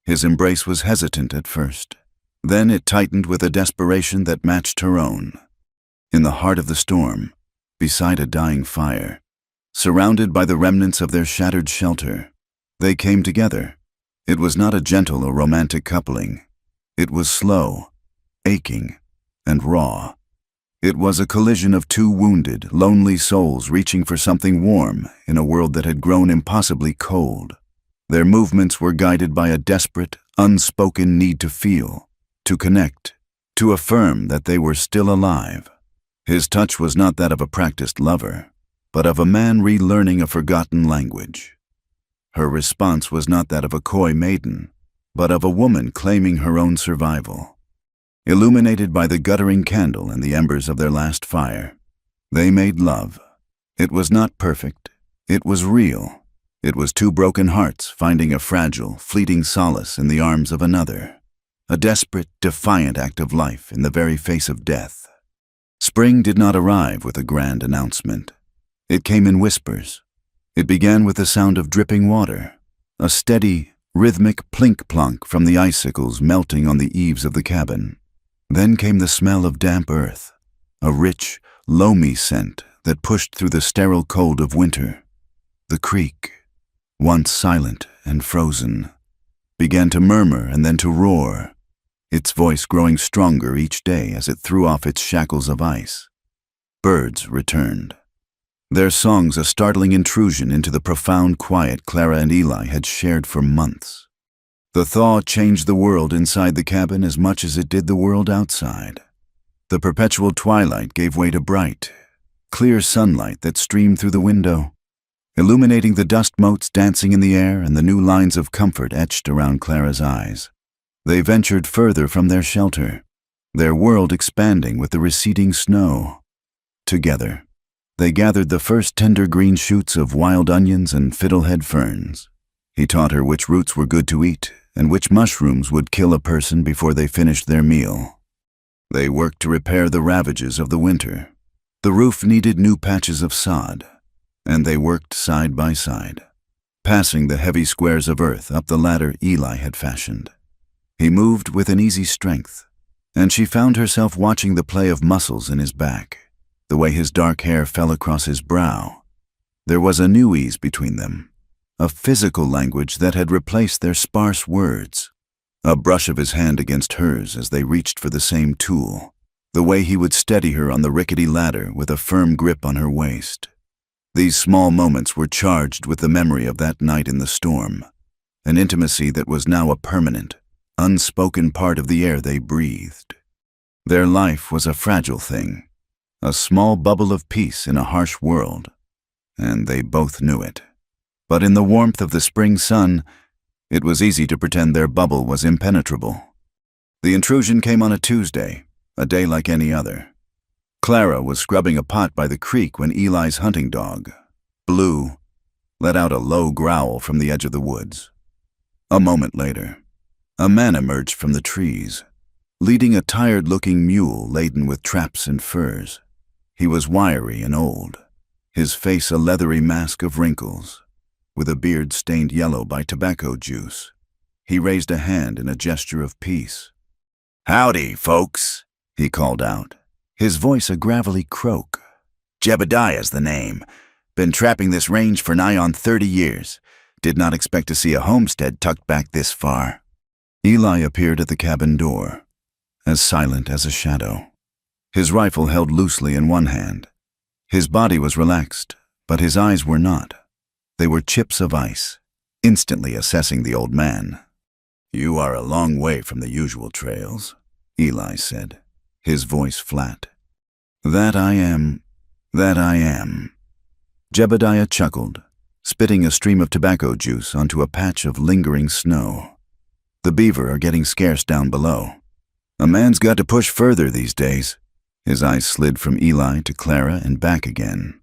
His embrace was hesitant at first. Then it tightened with a desperation that matched her own. In the heart of the storm, beside a dying fire, surrounded by the remnants of their shattered shelter, they came together. It was not a gentle or romantic coupling. It was slow, aching, and raw. It was a collision of two wounded, lonely souls reaching for something warm in a world that had grown impossibly cold. Their movements were guided by a desperate, unspoken need to feel, to connect, to affirm that they were still alive. His touch was not that of a practiced lover, but of a man relearning a forgotten language. Her response was not that of a coy maiden, but of a woman claiming her own survival. Illuminated by the guttering candle and the embers of their last fire, they made love. It was not perfect. It was real. It was two broken hearts finding a fragile, fleeting solace in the arms of another. A desperate, defiant act of life in the very face of death. Spring did not arrive with a grand announcement. It came in whispers. It began with the sound of dripping water, a steady, rhythmic plink-plonk from the icicles melting on the eaves of the cabin. Then came the smell of damp earth, a rich, loamy scent that pushed through the sterile cold of winter. The creek, once silent and frozen, began to murmur and then to roar, its voice growing stronger each day as it threw off its shackles of ice. Birds returned, their songs a startling intrusion into the profound quiet Clara and Eli had shared for months. The thaw changed the world inside the cabin as much as it did the world outside. The perpetual twilight gave way to bright, clear sunlight that streamed through the window, illuminating the dust motes dancing in the air and the new lines of comfort etched around Clara's eyes. They ventured further from their shelter, their world expanding with the receding snow. Together, they gathered the first tender green shoots of wild onions and fiddlehead ferns. He taught her which roots were good to eat and which mushrooms would kill a person before they finished their meal. They worked to repair the ravages of the winter. The roof needed new patches of sod, and they worked side by side, passing the heavy squares of earth up the ladder Eli had fashioned. He moved with an easy strength, and she found herself watching the play of muscles in his back, the way his dark hair fell across his brow. There was a new ease between them, a physical language that had replaced their sparse words. A brush of his hand against hers as they reached for the same tool, the way he would steady her on the rickety ladder with a firm grip on her waist. These small moments were charged with the memory of that night in the storm, an intimacy that was now a permanent, unspoken part of the air they breathed. Their life was a fragile thing, a small bubble of peace in a harsh world, and they both knew it. But in the warmth of the spring sun, it was easy to pretend their bubble was impenetrable. The intrusion came on a Tuesday, a day like any other. Clara was scrubbing a pot by the creek when Eli's hunting dog, Blue, let out a low growl from the edge of the woods. A moment later, a man emerged from the trees, leading a tired-looking mule laden with traps and furs. He was wiry and old, his face a leathery mask of wrinkles, with a beard stained yellow by tobacco juice. He raised a hand in a gesture of peace. "Howdy, folks," he called out, his voice a gravelly croak. "Jebediah's the name. Been trapping this range for nigh on 30 years. Did not expect to see a homestead tucked back this far." Eli appeared at the cabin door, as silent as a shadow, his rifle held loosely in one hand. His body was relaxed, but his eyes were not. They were chips of ice, instantly assessing the old man. "You are a long way from the usual trails," Eli said, his voice flat. That I am. Jebediah chuckled, spitting a stream of tobacco juice onto a patch of lingering snow. The beaver are getting scarce down below. A man's got to push further these days. His eyes slid from Eli to Clara and back again,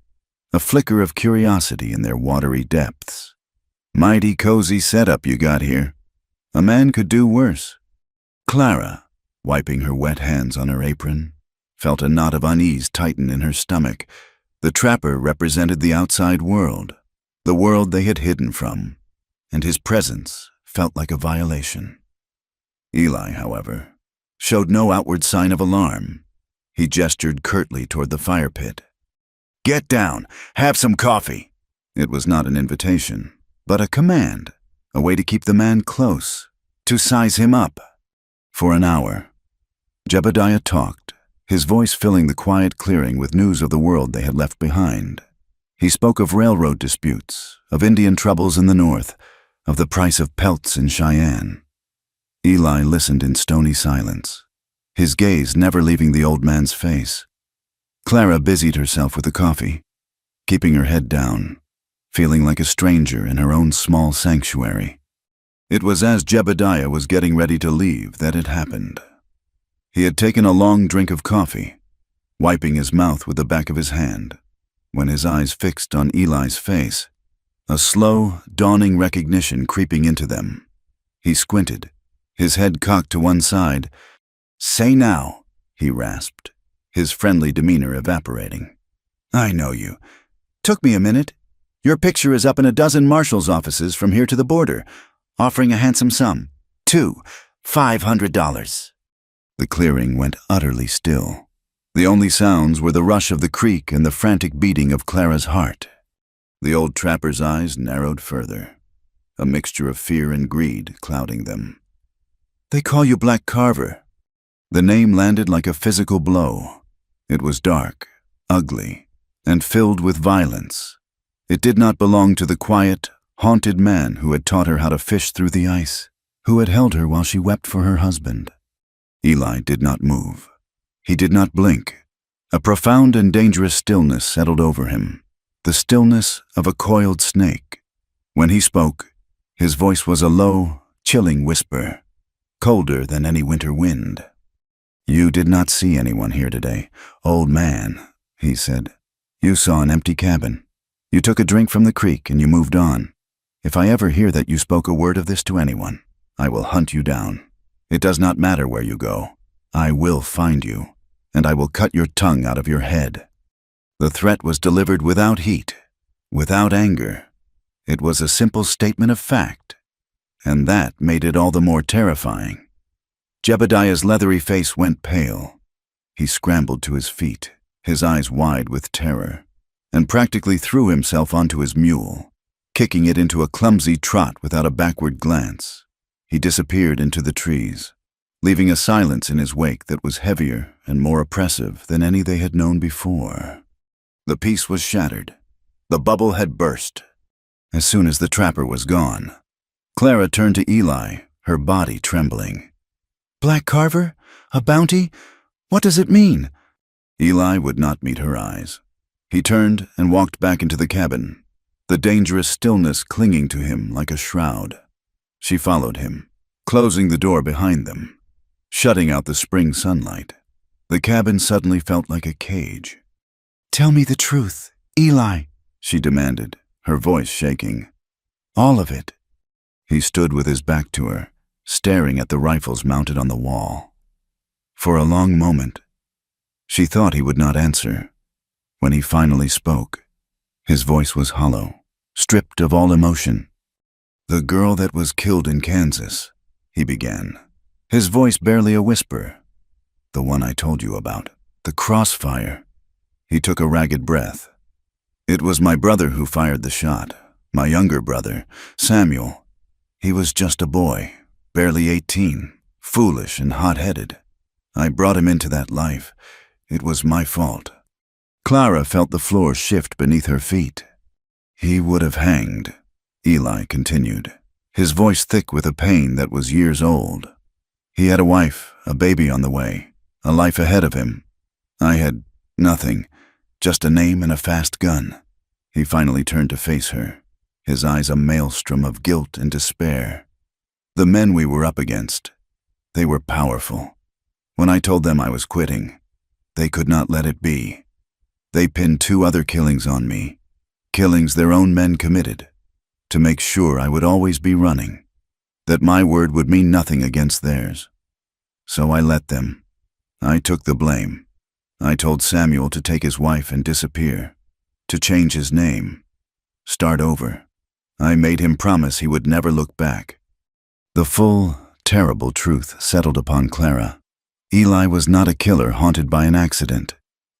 a flicker of curiosity in their watery depths. Mighty cozy setup you got here. A man could do worse. Clara, wiping her wet hands on her apron, felt a knot of unease tighten in her stomach. The trapper represented the outside world, the world they had hidden from, and his presence felt like a violation. Eli, however, showed no outward sign of alarm. He gestured curtly toward the fire pit. "Get down, have some coffee." It was not an invitation, but a command, a way to keep the man close, to size him up. For an hour, Jebediah talked, his voice filling the quiet clearing with news of the world they had left behind. He spoke of railroad disputes, of Indian troubles in the north, of the price of pelts in Cheyenne. Eli listened in stony silence, his gaze never leaving the old man's face. Clara busied herself with the coffee, keeping her head down, feeling like a stranger in her own small sanctuary. It was as Jebediah was getting ready to leave that it happened. He had taken a long drink of coffee, wiping his mouth with the back of his hand, when his eyes fixed on Eli's face, a slow, dawning recognition creeping into them. He squinted, his head cocked to one side. "Say now," he rasped, his friendly demeanor evaporating. "I know you. Took me a minute. Your picture is up in a dozen marshal's offices from here to the border, offering a handsome sum. $500. The clearing went utterly still. The only sounds were the rush of the creek and the frantic beating of Clara's heart. The old trapper's eyes narrowed further, a mixture of fear and greed clouding them. "They call you Black Carver." The name landed like a physical blow. It was dark, ugly, and filled with violence. It did not belong to the quiet, haunted man who had taught her how to fish through the ice, who had held her while she wept for her husband. Eli did not move. He did not blink. A profound and dangerous stillness settled over him, the stillness of a coiled snake. When he spoke, his voice was a low, chilling whisper, colder than any winter wind. "You did not see anyone here today, old man," he said. "You saw an empty cabin. You took a drink from the creek and you moved on. If I ever hear that you spoke a word of this to anyone, I will hunt you down. It does not matter where you go. I will find you, and I will cut your tongue out of your head." The threat was delivered without heat, without anger. It was a simple statement of fact, and that made it all the more terrifying. Jebediah's leathery face went pale. He scrambled to his feet, his eyes wide with terror, and practically threw himself onto his mule, kicking it into a clumsy trot without a backward glance. He disappeared into the trees, leaving a silence in his wake that was heavier and more oppressive than any they had known before. The peace was shattered. The bubble had burst. As soon as the trapper was gone, Clara turned to Eli, her body trembling. "Black Carver? A bounty? What does it mean?" Eli would not meet her eyes. He turned and walked back into the cabin, the dangerous stillness clinging to him like a shroud. She followed him, closing the door behind them, shutting out the spring sunlight. The cabin suddenly felt like a cage. "Tell me the truth, Eli," she demanded, her voice shaking. "All of it." He stood with his back to her, staring at the rifles mounted on the wall. For a long moment, she thought he would not answer. When he finally spoke, his voice was hollow, stripped of all emotion. "The girl that was killed in Kansas," he began, his voice barely a whisper. "The one I told you about, the crossfire." He took a ragged breath. "It was my brother who fired the shot, my younger brother, Samuel. He was just a boy, barely 18, foolish and hot-headed. I brought him into that life. It was my fault." Clara felt the floor shift beneath her feet. "He would have hanged," Eli continued, his voice thick with a pain that was years old. "He had a wife, a baby on the way, a life ahead of him. I had nothing, just a name and a fast gun. He finally turned to face her, his eyes a maelstrom of guilt and despair. The men we were up against, they were powerful. When I told them I was quitting, they could not let it be. They pinned 2 other killings on me, killings their own men committed, to make sure I would always be running, that my word would mean nothing against theirs. So I let them. I took the blame. I told Samuel to take his wife and disappear, to change his name, start over. I made him promise he would never look back. The full, terrible truth settled upon Clara. Eli was not a killer haunted by an accident.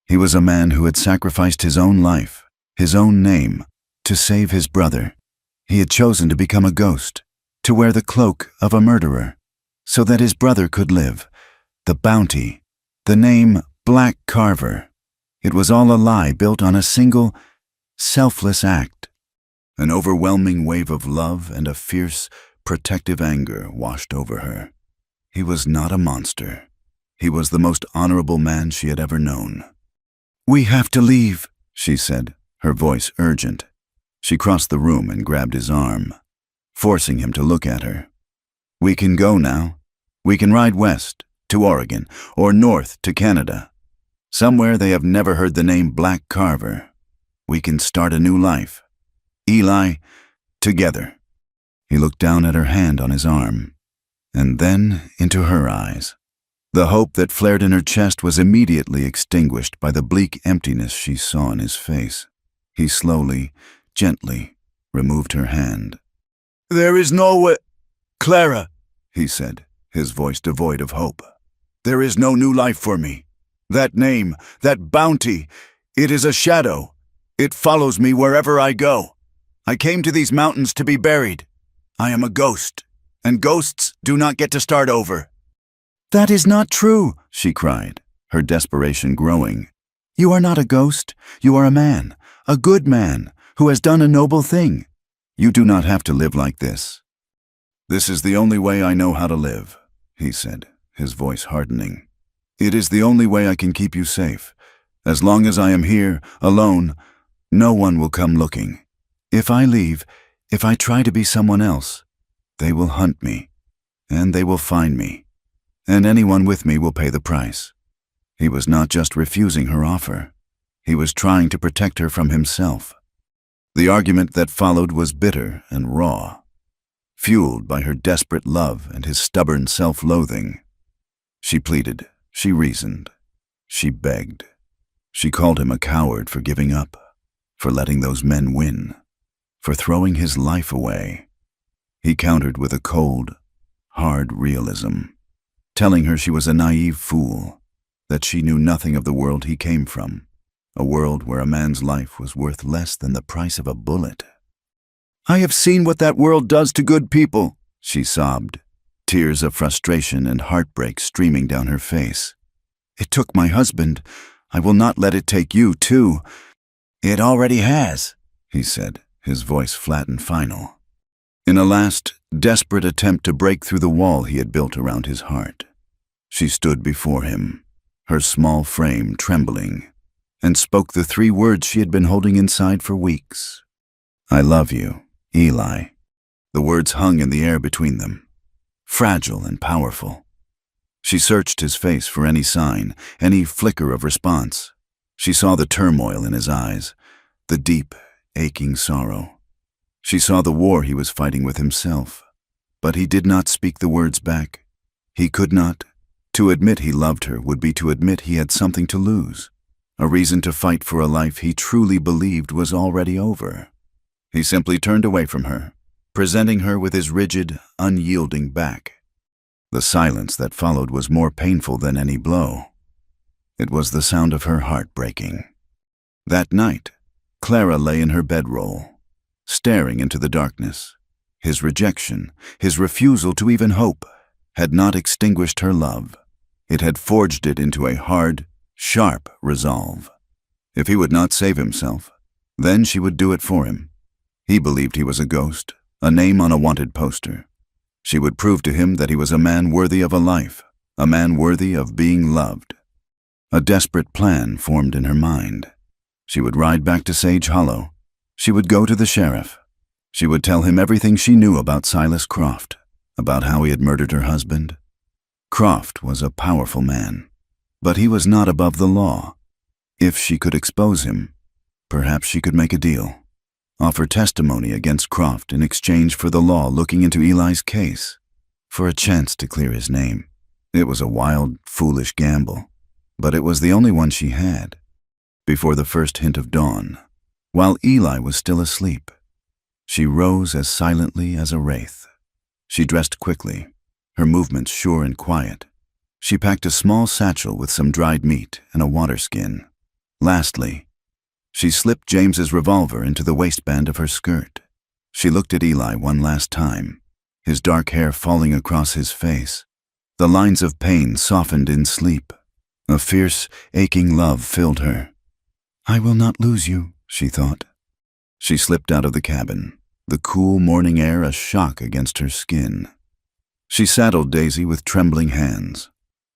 He was a man who had sacrificed his own life, his own name, to save his brother. He had chosen to become a ghost, to wear the cloak of a murderer, so that his brother could live. The bounty, the name Black Carver. It was all a lie built on a single, selfless act. An overwhelming wave of love and a fierce, protective anger washed over her. He was not a monster. He was the most honorable man she had ever known. "We have to leave," she said, her voice urgent. She crossed the room and grabbed his arm, forcing him to look at her. "We can go now. We can ride west, to Oregon, or north to Canada. Somewhere they have never heard the name Black Carver. We can start a new life. Eli, together." He looked down at her hand on his arm, and then into her eyes. The hope that flared in her chest was immediately extinguished by the bleak emptiness she saw in his face. He slowly, gently, removed her hand. "There is no way, Clara," he said, his voice devoid of hope. "There is no new life for me. That name, that bounty, it is a shadow. It follows me wherever I go. I came to these mountains to be buried. I am a ghost, and ghosts do not get to start over." "That is not true," she cried, her desperation growing. "You are not a ghost. You are a man, a good man, who has done a noble thing. You do not have to live like this." "This is the only way I know how to live," he said, his voice hardening. "It is the only way I can keep you safe. As long as I am here, alone, no one will come looking. If I leave, if I try to be someone else, they will hunt me, and they will find me, and anyone with me will pay the price." He was not just refusing her offer. He was trying to protect her from himself. The argument that followed was bitter and raw, fueled by her desperate love and his stubborn self-loathing. She pleaded, she reasoned, she begged. She called him a coward for giving up, for letting those men win, for throwing his life away. He countered with a cold, hard realism, telling her she was a naive fool, that she knew nothing of the world he came from, a world where a man's life was worth less than the price of a bullet. "I have seen what that world does to good people," she sobbed, tears of frustration and heartbreak streaming down her face. "It took my husband. I will not let it take you, too." "It already has," he said, his voice flat and final. In a last, desperate attempt to break through the wall he had built around his heart, she stood before him, her small frame trembling, and spoke the 3 words she had been holding inside for weeks. "I love you, Eli." The words hung in the air between them, fragile and powerful. She searched his face for any sign, any flicker of response. She saw the turmoil in his eyes, the deep, aching sorrow. She saw the war he was fighting with himself, but he did not speak the words back. He could not. To admit he loved her would be to admit he had something to lose, a reason to fight for a life he truly believed was already over. He simply turned away from her, presenting her with his rigid, unyielding back. The silence that followed was more painful than any blow. It was the sound of her heart breaking. That night, Clara lay in her bedroll, staring into the darkness. His rejection, his refusal to even hope, had not extinguished her love. It had forged it into a hard, sharp resolve. If he would not save himself, then she would do it for him. He believed he was a ghost, a name on a wanted poster. She would prove to him that he was a man worthy of a life, a man worthy of being loved. A desperate plan formed in her mind. She would ride back to Sage Hollow, She would go to the sheriff. She would tell him everything she knew about Silas Croft, about how he had murdered her husband. Croft was a powerful man, but he was not above the law. If she could expose him, perhaps she could make a deal. Offer testimony against Croft in exchange for the law looking into Eli's case, for a chance to clear his name. It was a wild, foolish gamble, but it was the only one she had. Before the first hint of dawn, while Eli was still asleep, she rose as silently as a wraith. She dressed quickly, her movements sure and quiet. She packed a small satchel with some dried meat and a water skin. Lastly, she slipped James's revolver into the waistband of her skirt. She looked at Eli one last time, his dark hair falling across his face. The lines of pain softened in sleep. A fierce, aching love filled her. "I will not lose you," she thought. She slipped out of the cabin, the cool morning air a shock against her skin. She saddled Daisy with trembling hands,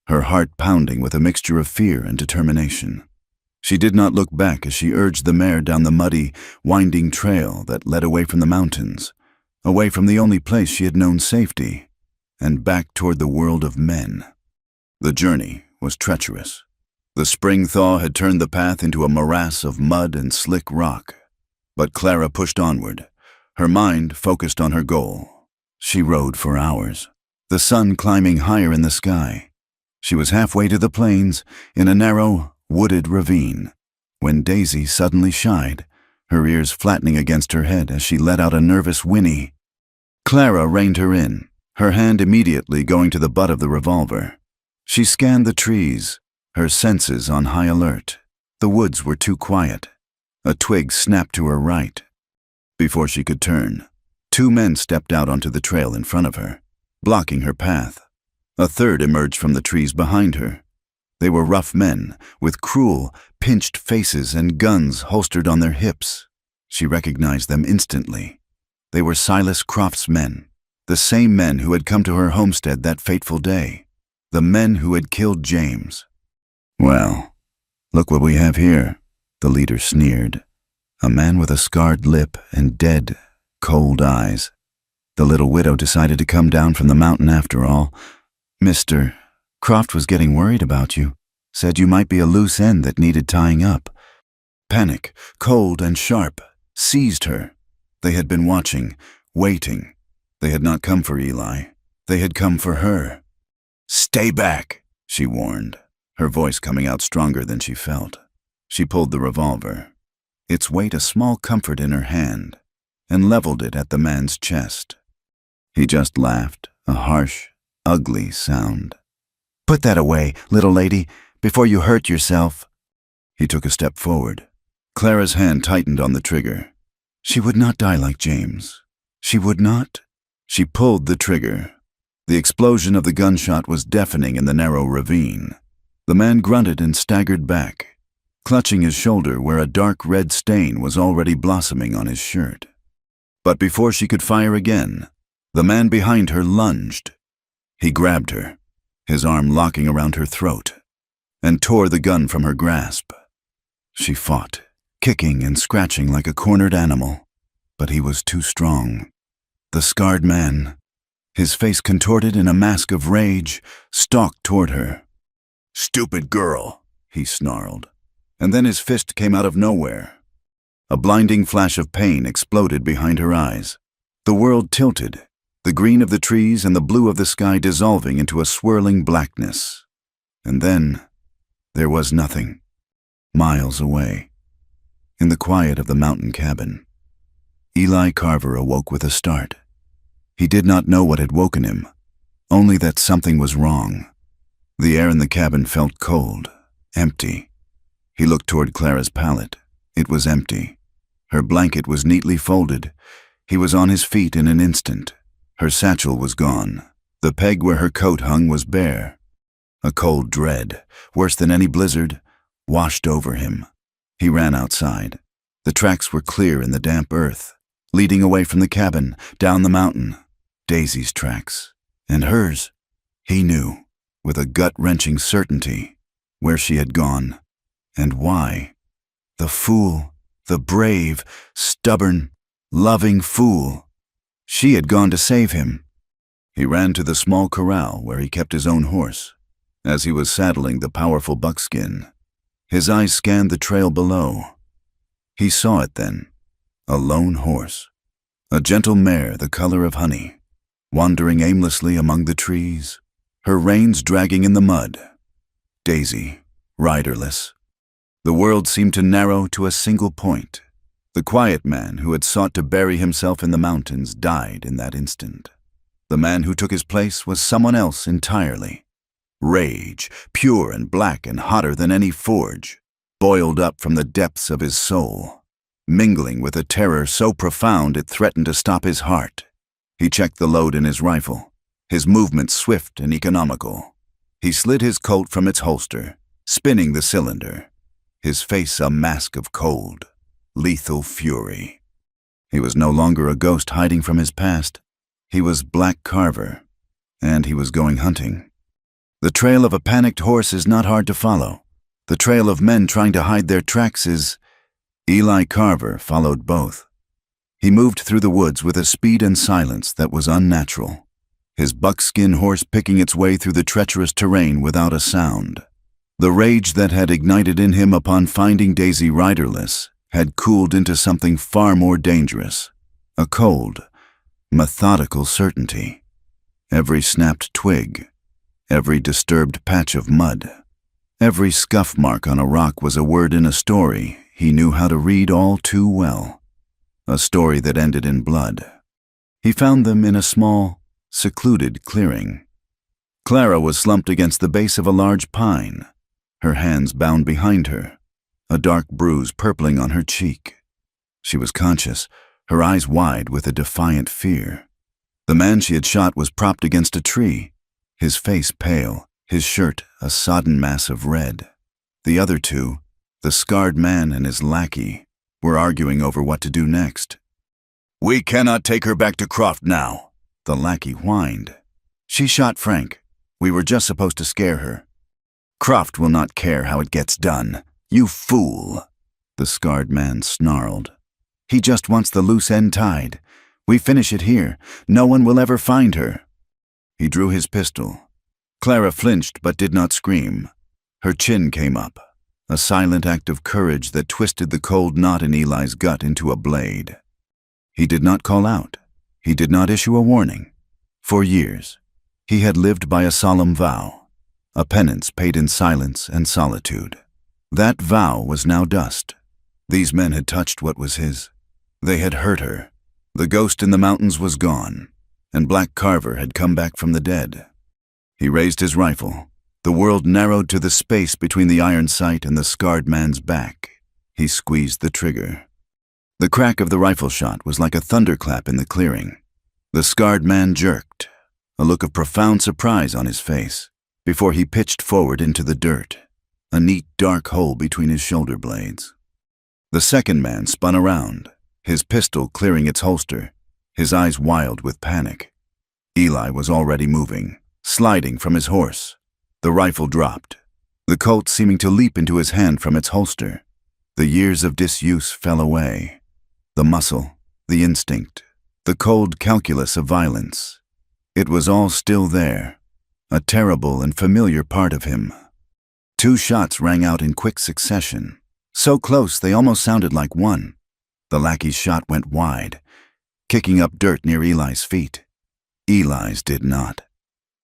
her heart pounding with a mixture of fear and determination. She did not look back as she urged the mare down the muddy, winding trail that led away from the mountains, away from the only place she had known safety, and back toward the world of men. The journey was treacherous. The spring thaw had turned the path into a morass of mud and slick rock. But Clara pushed onward, her mind focused on her goal. She rode for hours, the sun climbing higher in the sky. She was halfway to the plains, in a narrow, wooded ravine, when Daisy suddenly shied, her ears flattening against her head as she let out a nervous whinny. Clara reined her in, her hand immediately going to the butt of the revolver. She scanned the trees, her senses on high alert. The woods were too quiet. A twig snapped to her right. Before she could turn, 2 men stepped out onto the trail in front of her, blocking her path. A third emerged from the trees behind her. They were rough men, with cruel, pinched faces and guns holstered on their hips. She recognized them instantly. They were Silas Croft's men, the same men who had come to her homestead that fateful day, the men who had killed James. "Well, look what we have here," the leader sneered. A man with a scarred lip and dead, cold eyes. The little widow decided to come down from the mountain after all. "Mr. Croft was getting worried about you, said you might be a loose end that needed tying up." Panic, cold and sharp, seized her. They had been watching, waiting. They had not come for Eli. They had come for her. "Stay back," she warned, her voice coming out stronger than she felt. She pulled the revolver, its weight a small comfort in her hand, and leveled it at the man's chest. He just laughed, a harsh, ugly sound. "Put that away, little lady, before you hurt yourself." He took a step forward. Clara's hand tightened on the trigger. She would not die like James. She would not. She pulled the trigger. The explosion of the gunshot was deafening in the narrow ravine. The man grunted and staggered back, clutching his shoulder where a dark red stain was already blossoming on his shirt. But before she could fire again, the man behind her lunged. He grabbed her, his arm locking around her throat, and tore the gun from her grasp. She fought, kicking and scratching like a cornered animal, but he was too strong. The scarred man, his face contorted in a mask of rage, stalked toward her. "Stupid girl," he snarled, and then his fist came out of nowhere. A blinding flash of pain exploded behind her eyes. The world tilted, the green of the trees and the blue of the sky dissolving into a swirling blackness. And then there was nothing, miles away, in the quiet of the mountain cabin. Eli Carver awoke with a start. He did not know what had woken him, only that something was wrong. The air in the cabin felt cold, empty. He looked toward Clara's pallet. It was empty. Her blanket was neatly folded. He was on his feet in an instant. Her satchel was gone. The peg where her coat hung was bare. A cold dread, worse than any blizzard, washed over him. He ran outside. The tracks were clear in the damp earth, leading away from the cabin, down the mountain. Daisy's tracks. And hers. He knew, with a gut-wrenching certainty, where she had gone, and why. The fool, The brave, stubborn, loving fool. She had gone to save him. He ran to the small corral where he kept his own horse. As he was saddling the powerful buckskin, his eyes scanned the trail below. He saw it then, a lone horse, a gentle mare the color of honey, wandering aimlessly among the trees, her reins dragging in the mud. Daisy, riderless. The world seemed to narrow to a single point. The quiet man who had sought to bury himself in the mountains died in that instant. The man who took his place was someone else entirely. Rage, pure and black and hotter than any forge, boiled up from the depths of his soul, mingling with a terror so profound it threatened to stop his heart. He checked the load in his rifle, his movements swift and economical. He slid his Colt from its holster, spinning the cylinder, his face a mask of cold, lethal fury. He was no longer a ghost hiding from his past. He was Black Carver, and he was going hunting. The trail of a panicked horse is not hard to follow. The trail of men trying to hide their tracks is... Eli Carver followed both. He moved through the woods with a speed and silence that was unnatural, his buckskin horse picking its way through the treacherous terrain without a sound. The rage that had ignited in him upon finding Daisy riderless had cooled into something far more dangerous, a cold, methodical certainty. Every snapped twig, every disturbed patch of mud, every scuff mark on a rock was a word in a story he knew how to read all too well, a story that ended in blood. He found them in a small, secluded clearing. Clara was slumped against the base of a large pine, her hands bound behind her, a dark bruise purpling on her cheek. She was conscious, her eyes wide with a defiant fear. The man she had shot was propped against a tree, his face pale, his shirt a sodden mass of red. The other two, the scarred man and his lackey, were arguing over what to do next. "We cannot take her back to Croft now," the lackey whined. "She shot Frank. We were just supposed to scare her." "Croft will not care how it gets done. You fool," the scarred man snarled. "He just wants the loose end tied. We finish it here. No one will ever find her." He drew his pistol. Clara flinched but did not scream. Her chin came up, a silent act of courage that twisted the cold knot in Eli's gut into a blade. He did not call out. He did not issue a warning. For years, he had lived by a solemn vow, a penance paid in silence and solitude. That vow was now dust. These men had touched what was his. They had hurt her. The ghost in the mountains was gone, and Black Carver had come back from the dead. He raised his rifle. The world narrowed to the space between the iron sight and the scarred man's back. He squeezed the trigger. The crack of the rifle shot was like a thunderclap in the clearing. The scarred man jerked, a look of profound surprise on his face, before he pitched forward into the dirt, a neat dark hole between his shoulder blades. The second man spun around, his pistol clearing its holster, his eyes wild with panic. Eli was already moving, sliding from his horse. The rifle dropped, the Colt seeming to leap into his hand from its holster. The years of disuse fell away. The muscle, the instinct, the cold calculus of violence. It was all still there, a terrible and familiar part of him. Two shots rang out in quick succession, so close they almost sounded like one. The lackey's shot went wide, kicking up dirt near Eli's feet. Eli's did not.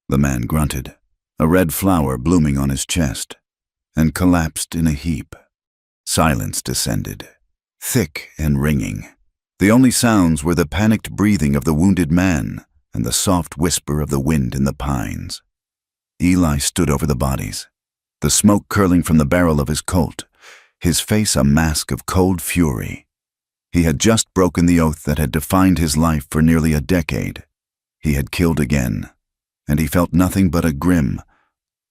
The man grunted, a red flower blooming on his chest, and collapsed in a heap. Silence descended, thick and ringing. The only sounds were the panicked breathing of the wounded man and the soft whisper of the wind in the pines. Eli stood over the bodies, the smoke curling from the barrel of his Colt, his face a mask of cold fury. He had just broken the oath that had defined his life for nearly a decade. He had killed again, and he felt nothing but a grim,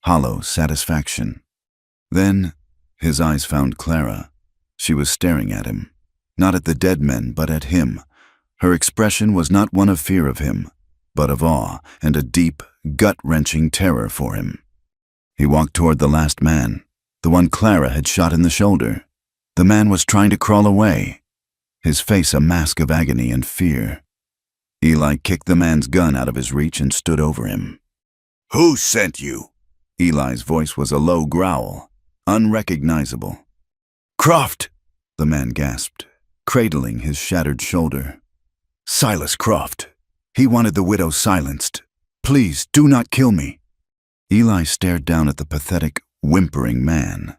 hollow satisfaction. Then, his eyes found Clara. She was staring at him, not at the dead men, but at him. Her expression was not one of fear of him, but of awe and a deep, gut-wrenching terror for him. He walked toward the last man, the one Clara had shot in the shoulder. The man was trying to crawl away, his face a mask of agony and fear. Eli kicked the man's gun out of his reach and stood over him. Who sent you? Eli's voice was a low growl, unrecognizable. Croft! The man gasped, cradling his shattered shoulder. Silas Croft. He wanted the widow silenced. Please, do not kill me. Eli stared down at the pathetic, whimpering man.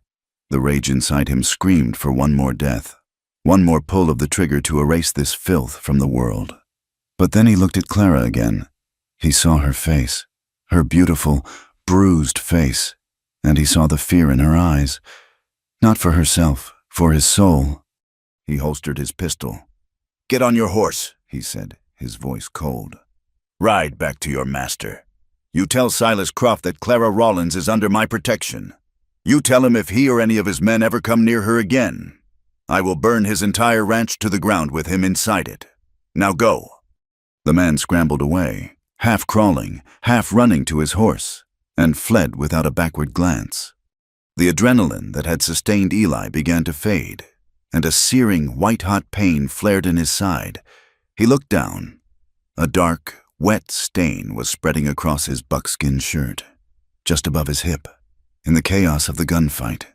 The rage inside him screamed for one more death, one more pull of the trigger to erase this filth from the world. But then he looked at Clara again. He saw her face, her beautiful, bruised face, and he saw the fear in her eyes. Not for herself, for his soul. He holstered his pistol. Get on your horse, he said, his voice cold. Ride back to your master. You tell Silas Croft that Clara Rollins is under my protection. You tell him if he or any of his men ever come near her again, I will burn his entire ranch to the ground with him inside it. Now go. The man scrambled away, half crawling, half running to his horse, and fled without a backward glance. The adrenaline that had sustained Eli began to fade, and a searing, white-hot pain flared in his side. He looked down. A dark, wet stain was spreading across his buckskin shirt, just above his hip. In the chaos of the gunfight,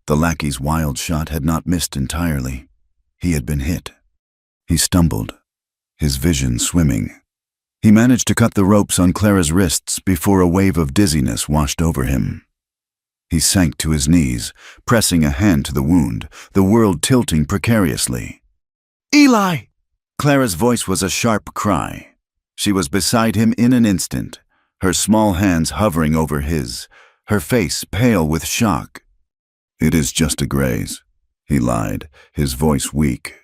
the lackey's wild shot had not missed entirely. He had been hit. He stumbled, his vision swimming. He managed to cut the ropes on Clara's wrists before a wave of dizziness washed over him. He sank to his knees, pressing a hand to the wound, the world tilting precariously. Eli! Clara's voice was a sharp cry. She was beside him in an instant, her small hands hovering over his, her face pale with shock. It is just a graze, he lied, his voice weak.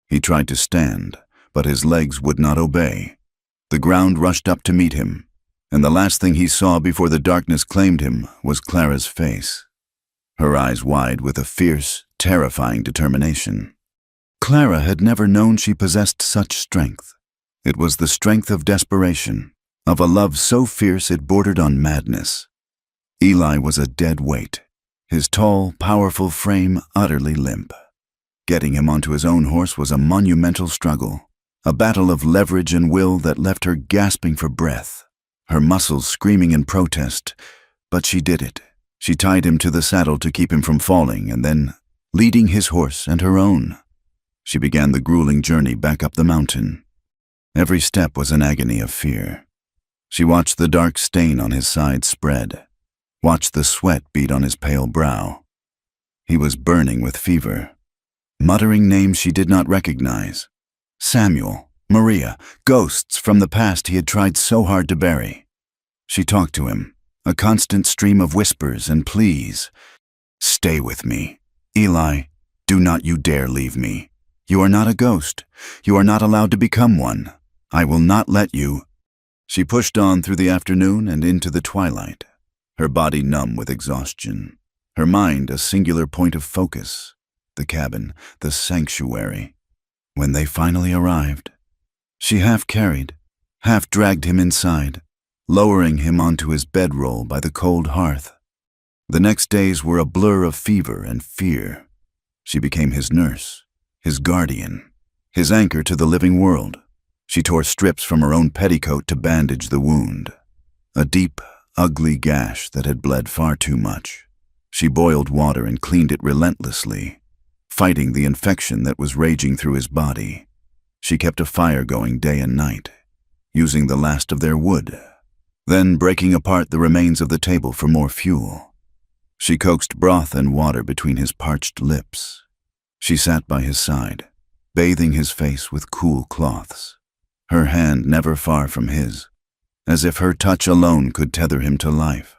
He tried to stand, but his legs would not obey. The ground rushed up to meet him, and the last thing he saw before the darkness claimed him was Clara's face, her eyes wide with a fierce, terrifying determination. Clara had never known she possessed such strength. It was the strength of desperation, of a love so fierce it bordered on madness. Eli was a dead weight, his tall, powerful frame utterly limp. Getting him onto his own horse was a monumental struggle, a battle of leverage and will that left her gasping for breath, her muscles screaming in protest. But she did it. She tied him to the saddle to keep him from falling, and then, leading his horse and her own, she began the grueling journey back up the mountain. Every step was an agony of fear. She watched the dark stain on his side spread, watched the sweat bead on his pale brow. He was burning with fever, muttering names she did not recognize. Samuel, Maria, ghosts from the past he had tried so hard to bury. She talked to him, a constant stream of whispers and pleas. Stay with me. Eli, do not you dare leave me. You are not a ghost. You are not allowed to become one. I will not let you. She pushed on through the afternoon and into the twilight, her body numb with exhaustion, her mind a singular point of focus, the cabin, the sanctuary. When they finally arrived, she half carried, half dragged him inside, lowering him onto his bedroll by the cold hearth. The next days were a blur of fever and fear. She became his nurse, his guardian, his anchor to the living world. She tore strips from her own petticoat to bandage the wound, a deep, ugly gash that had bled far too much. She boiled water and cleaned it relentlessly, fighting the infection that was raging through his body. She kept a fire going day and night, using the last of their wood, then breaking apart the remains of the table for more fuel. She coaxed broth and water between his parched lips. She sat by his side, bathing his face with cool cloths, her hand never far from his, as if her touch alone could tether him to life.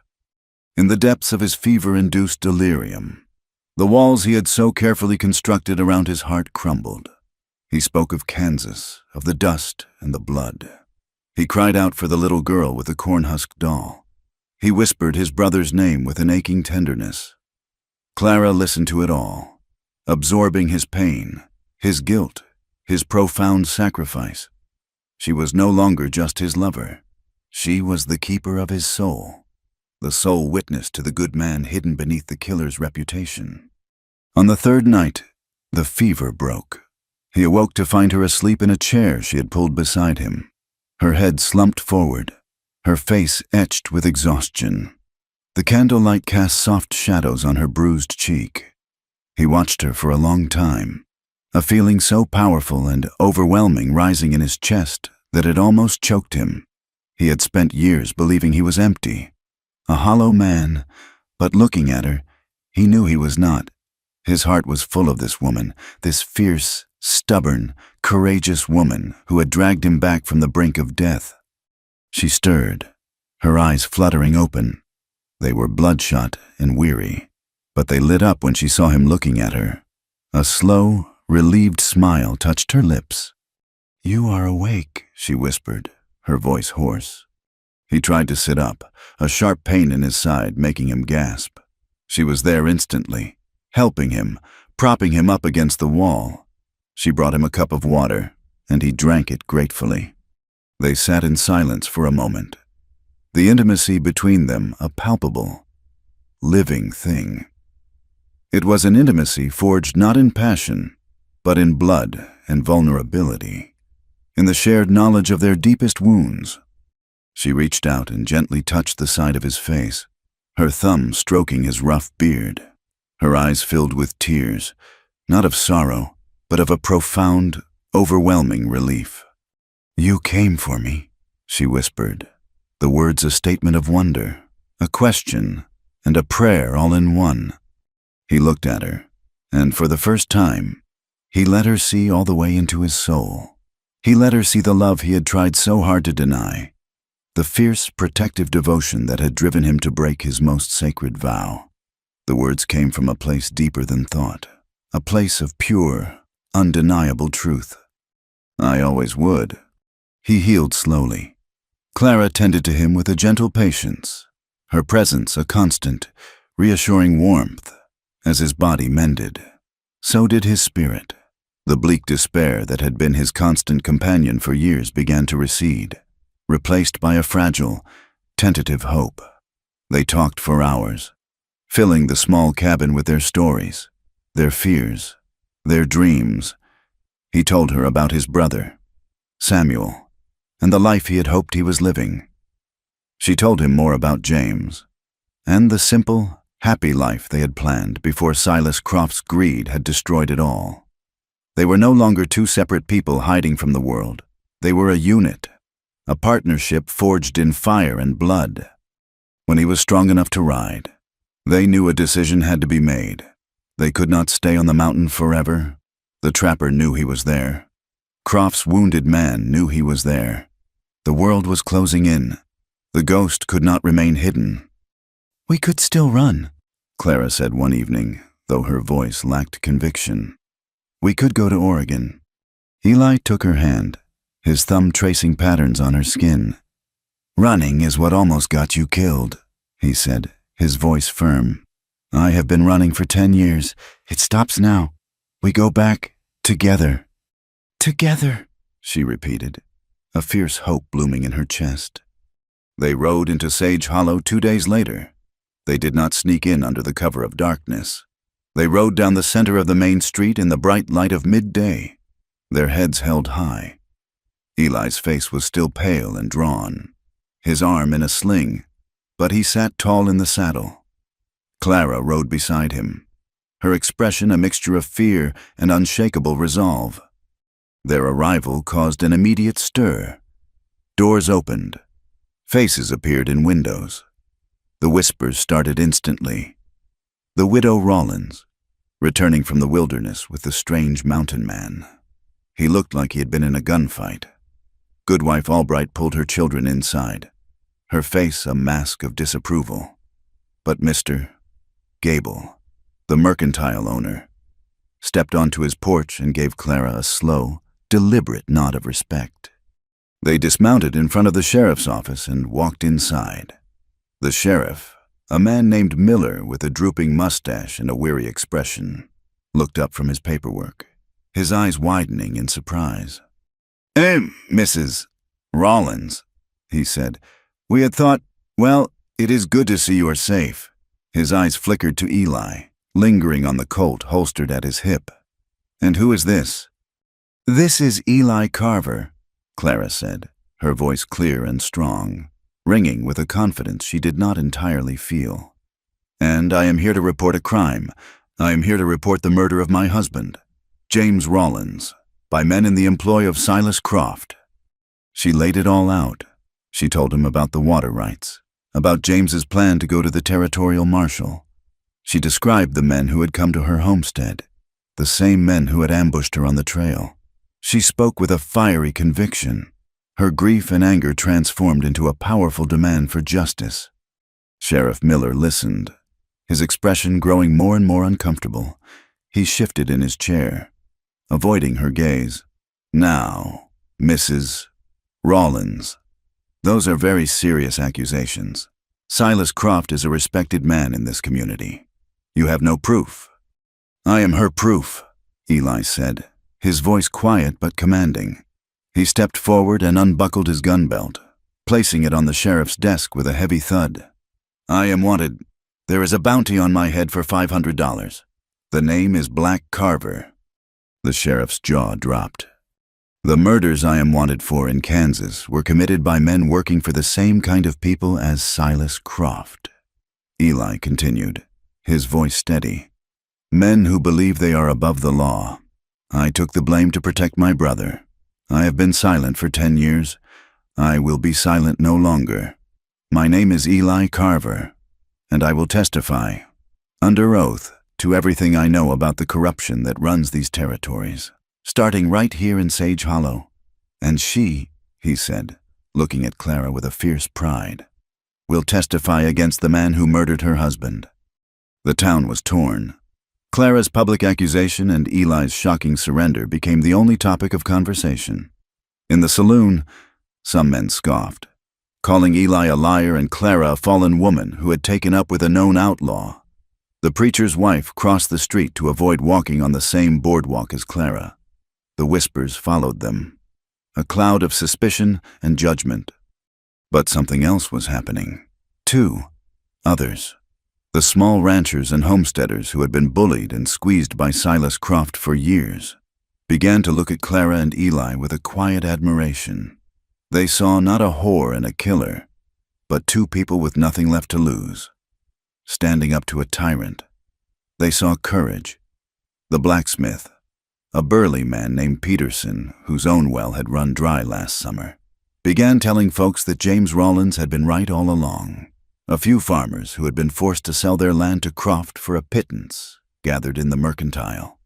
In the depths of his fever-induced delirium, the walls he had so carefully constructed around his heart crumbled. He spoke of Kansas, of the dust and the blood. He cried out for the little girl with the corn-husk doll. He whispered his brother's name with an aching tenderness. Clara listened to it all, absorbing his pain, his guilt, his profound sacrifice. She was no longer just his lover. She was the keeper of his soul, the sole witness to the good man hidden beneath the killer's reputation. On the third night, The fever broke. He awoke to find her asleep in a chair she had pulled beside him, her head slumped forward, her face etched with exhaustion. The candlelight cast soft shadows on her bruised cheek. He watched her for a long time, a feeling so powerful and overwhelming rising in his chest that it almost choked him. He had spent years believing he was empty, a hollow man, but looking at her, he knew he was not. His heart was full of this woman, this fierce, stubborn, courageous woman who had dragged him back from the brink of death. She stirred, her eyes fluttering open. They were bloodshot and weary, but they lit up when she saw him looking at her. A slow, relieved smile touched her lips. "You are awake," she whispered, her voice hoarse. He tried to sit up, a sharp pain in his side making him gasp. She was there instantly, helping him, propping him up against the wall. She brought him a cup of water, and he drank it gratefully. They sat in silence for a moment, the intimacy between them a palpable, living thing. It was an intimacy forged not in passion, but in blood and vulnerability, in the shared knowledge of their deepest wounds. She reached out and gently touched the side of his face, her thumb stroking his rough beard. Her eyes filled with tears, not of sorrow, but of a profound, overwhelming relief. "You came for me," she whispered, the words a statement of wonder, a question, and a prayer all in one. He looked at her, and for the first time, he let her see all the way into his soul. He let her see the love he had tried so hard to deny, the fierce, protective devotion that had driven him to break his most sacred vow. The words came from a place deeper than thought, a place of pure, undeniable truth. "I always would." He healed slowly. Clara tended to him with a gentle patience, her presence a constant, reassuring warmth. As his body mended, so did his spirit. The bleak despair that had been his constant companion for years began to recede, replaced by a fragile, tentative hope. They talked for hours, filling the small cabin with their stories, their fears, their dreams. He told her about his brother, Samuel, and the life he had hoped he was living. She told him more about James, and the simple, happy life they had planned before Silas Croft's greed had destroyed it all. They were no longer two separate people hiding from the world. They were a unit, a partnership forged in fire and blood. When he was strong enough to ride, they knew a decision had to be made. They could not stay on the mountain forever. The trapper knew he was there. Croft's wounded man knew he was there. The world was closing in. The ghost could not remain hidden. "We could still run," Clara said one evening, though her voice lacked conviction. "We could go to Oregon." Eli took her hand, his thumb tracing patterns on her skin. "Running is what almost got you killed," he said, his voice firm. "I have been running for 10 years. It stops now. We go back together." "Together," she repeated, a fierce hope blooming in her chest. They rode into Sage Hollow 2 days later. They did not sneak in under the cover of darkness. They rode down the center of the main street in the bright light of midday, their heads held high. Eli's face was still pale and drawn, his arm in a sling, but he sat tall in the saddle. Clara rode beside him, her expression a mixture of fear and unshakable resolve. Their arrival caused an immediate stir. Doors opened. Faces appeared in windows. The whispers started instantly. The widow Rollins, returning from the wilderness with the strange mountain man. He looked like he had been in a gunfight. Goodwife Albright pulled her children inside, her face a mask of disapproval. But Mr. Gable, the mercantile owner, stepped onto his porch and gave Clara a slow, deliberate nod of respect. They dismounted in front of the sheriff's office and walked inside. The sheriff, a man named Miller with a drooping mustache and a weary expression, looked up from his paperwork, his eyes widening in surprise. Mrs. Rollins," he said. "We had thought, well, it is good to see you are safe." His eyes flickered to Eli, lingering on the Colt holstered at his hip. And who is this? This is Eli Carver, Clara said, her voice clear and strong, ringing with a confidence she did not entirely feel. And I am here to report a crime. I am here to report the murder of my husband, James Rollins, by men in the employ of Silas Croft. She laid it all out. She told him about the water rights, about James's plan to go to the territorial marshal. She described the men who had come to her homestead, the same men who had ambushed her on the trail. She spoke with a fiery conviction. Her grief and anger transformed into a powerful demand for justice. Sheriff Miller listened, his expression growing more and more uncomfortable. He shifted in his chair, avoiding her gaze. Now, Mrs. Rollins, those are very serious accusations. Silas Croft is a respected man in this community. You have no proof. I am her proof, Eli said, his voice quiet but commanding. He stepped forward and unbuckled his gun belt, placing it on the sheriff's desk with a heavy thud. I am wanted. There is a bounty on my head for $500. The name is Black Carver. The sheriff's jaw dropped. The murders I am wanted for in Kansas were committed by men working for the same kind of people as Silas Croft. Eli continued, his voice steady. Men who believe they are above the law. I took the blame to protect my brother. I have been silent for 10 years. I will be silent no longer. My name is Eli Carver, and I will testify, under oath, to everything I know about the corruption that runs these territories, starting right here in Sage Hollow. And she, he said, looking at Clara with a fierce pride, will testify against the man who murdered her husband. The town was torn. Clara's public accusation and Eli's shocking surrender became the only topic of conversation. In the saloon, some men scoffed, calling Eli a liar and Clara a fallen woman who had taken up with a known outlaw. The preacher's wife crossed the street to avoid walking on the same boardwalk as Clara. The whispers followed them, a cloud of suspicion and judgment. But something else was happening. Others. The small ranchers and homesteaders who had been bullied and squeezed by Silas Croft for years began to look at Clara and Eli with a quiet admiration. They saw not a whore and a killer, but two people with nothing left to lose, standing up to a tyrant. They saw courage. The blacksmith, a burly man named Peterson, whose own well had run dry last summer, began telling folks that James Rollins had been right all along. A few farmers who had been forced to sell their land to Croft for a pittance gathered in the mercantile,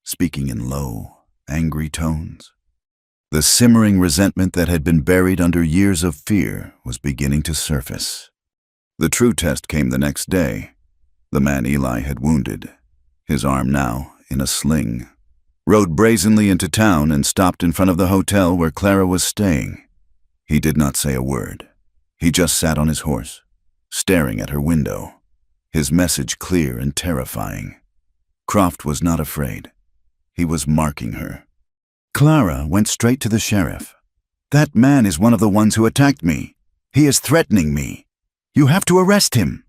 speaking in low, angry tones. The simmering resentment that had been buried under years of fear was beginning to surface. The true test came the next day. The man Eli had wounded, his arm now in a sling, rode brazenly into town and stopped in front of the hotel where Clara was staying. He did not say a word. He just sat on his horse, staring at her window, his message clear and terrifying. Croft was not afraid. He was marking her. Clara went straight to the sheriff. "That man is one of the ones who attacked me. He is threatening me. You have to arrest him."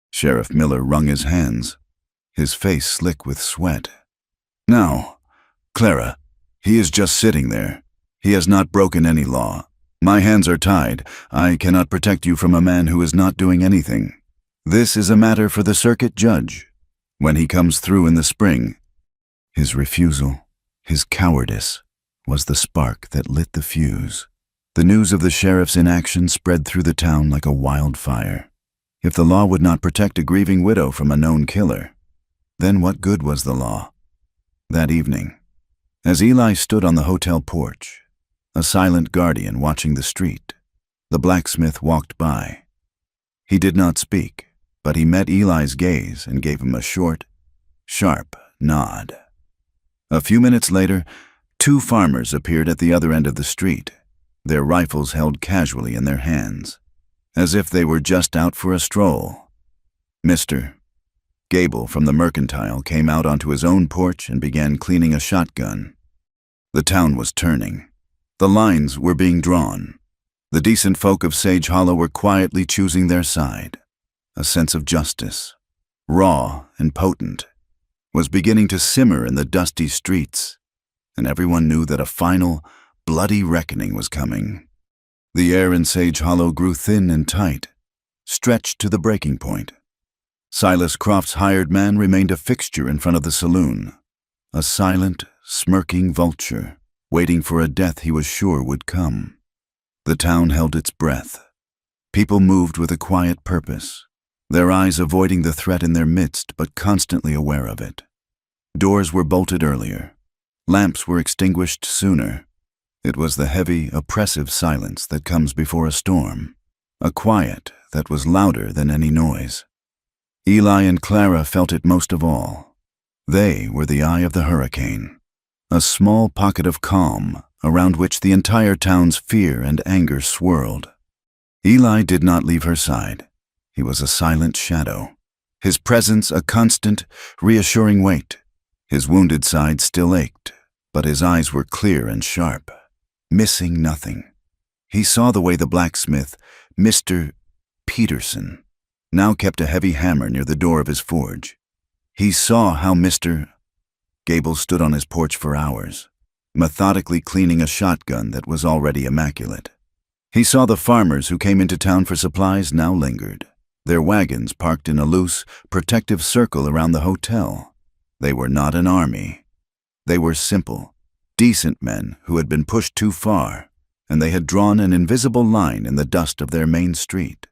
Sheriff Miller wrung his hands, his face slick with sweat. "Now, Clara, he is just sitting there. He has not broken any law. My hands are tied. I cannot protect you from a man who is not doing anything. This is a matter for the circuit judge. When he comes through in the spring." His refusal, his cowardice, was the spark that lit the fuse. The news of the sheriff's inaction spread through the town like a wildfire. If the law would not protect a grieving widow from a known killer, then what good was the law? That evening, as Eli stood on the hotel porch, a silent guardian watching the street, the blacksmith walked by. He did not speak, but he met Eli's gaze and gave him a short, sharp nod. A few minutes later, two farmers appeared at the other end of the street, their rifles held casually in their hands, as if they were just out for a stroll. Mr. Gable from the mercantile came out onto his own porch and began cleaning a shotgun. The town was turning. The lines were being drawn. The decent folk of Sage Hollow were quietly choosing their side. A sense of justice, raw and potent, was beginning to simmer in the dusty streets, and everyone knew that a final, bloody reckoning was coming. The air in Sage Hollow grew thin and tight, stretched to the breaking point. Silas Croft's hired man remained a fixture in front of the saloon, a silent, smirking vulture, waiting for a death he was sure would come. The town held its breath. People moved with a quiet purpose, their eyes avoiding the threat in their midst but constantly aware of it. Doors were bolted earlier. Lamps were extinguished sooner. It was the heavy, oppressive silence that comes before a storm, a quiet that was louder than any noise. Eli and Clara felt it most of all. They were the eye of the hurricane, a small pocket of calm around which the entire town's fear and anger swirled. Eli did not leave her side. He was a silent shadow, his presence a constant, reassuring weight. His wounded side still ached, but his eyes were clear and sharp, missing nothing. He saw the way the blacksmith, Mr. Peterson, now kept a heavy hammer near the door of his forge. He saw how Mr. Gable stood on his porch for hours, methodically cleaning a shotgun that was already immaculate. He saw the farmers who came into town for supplies now lingered, their wagons parked in a loose, protective circle around the hotel. They were not an army. They were simple, decent men who had been pushed too far, and they had drawn an invisible line in the dust of their main street.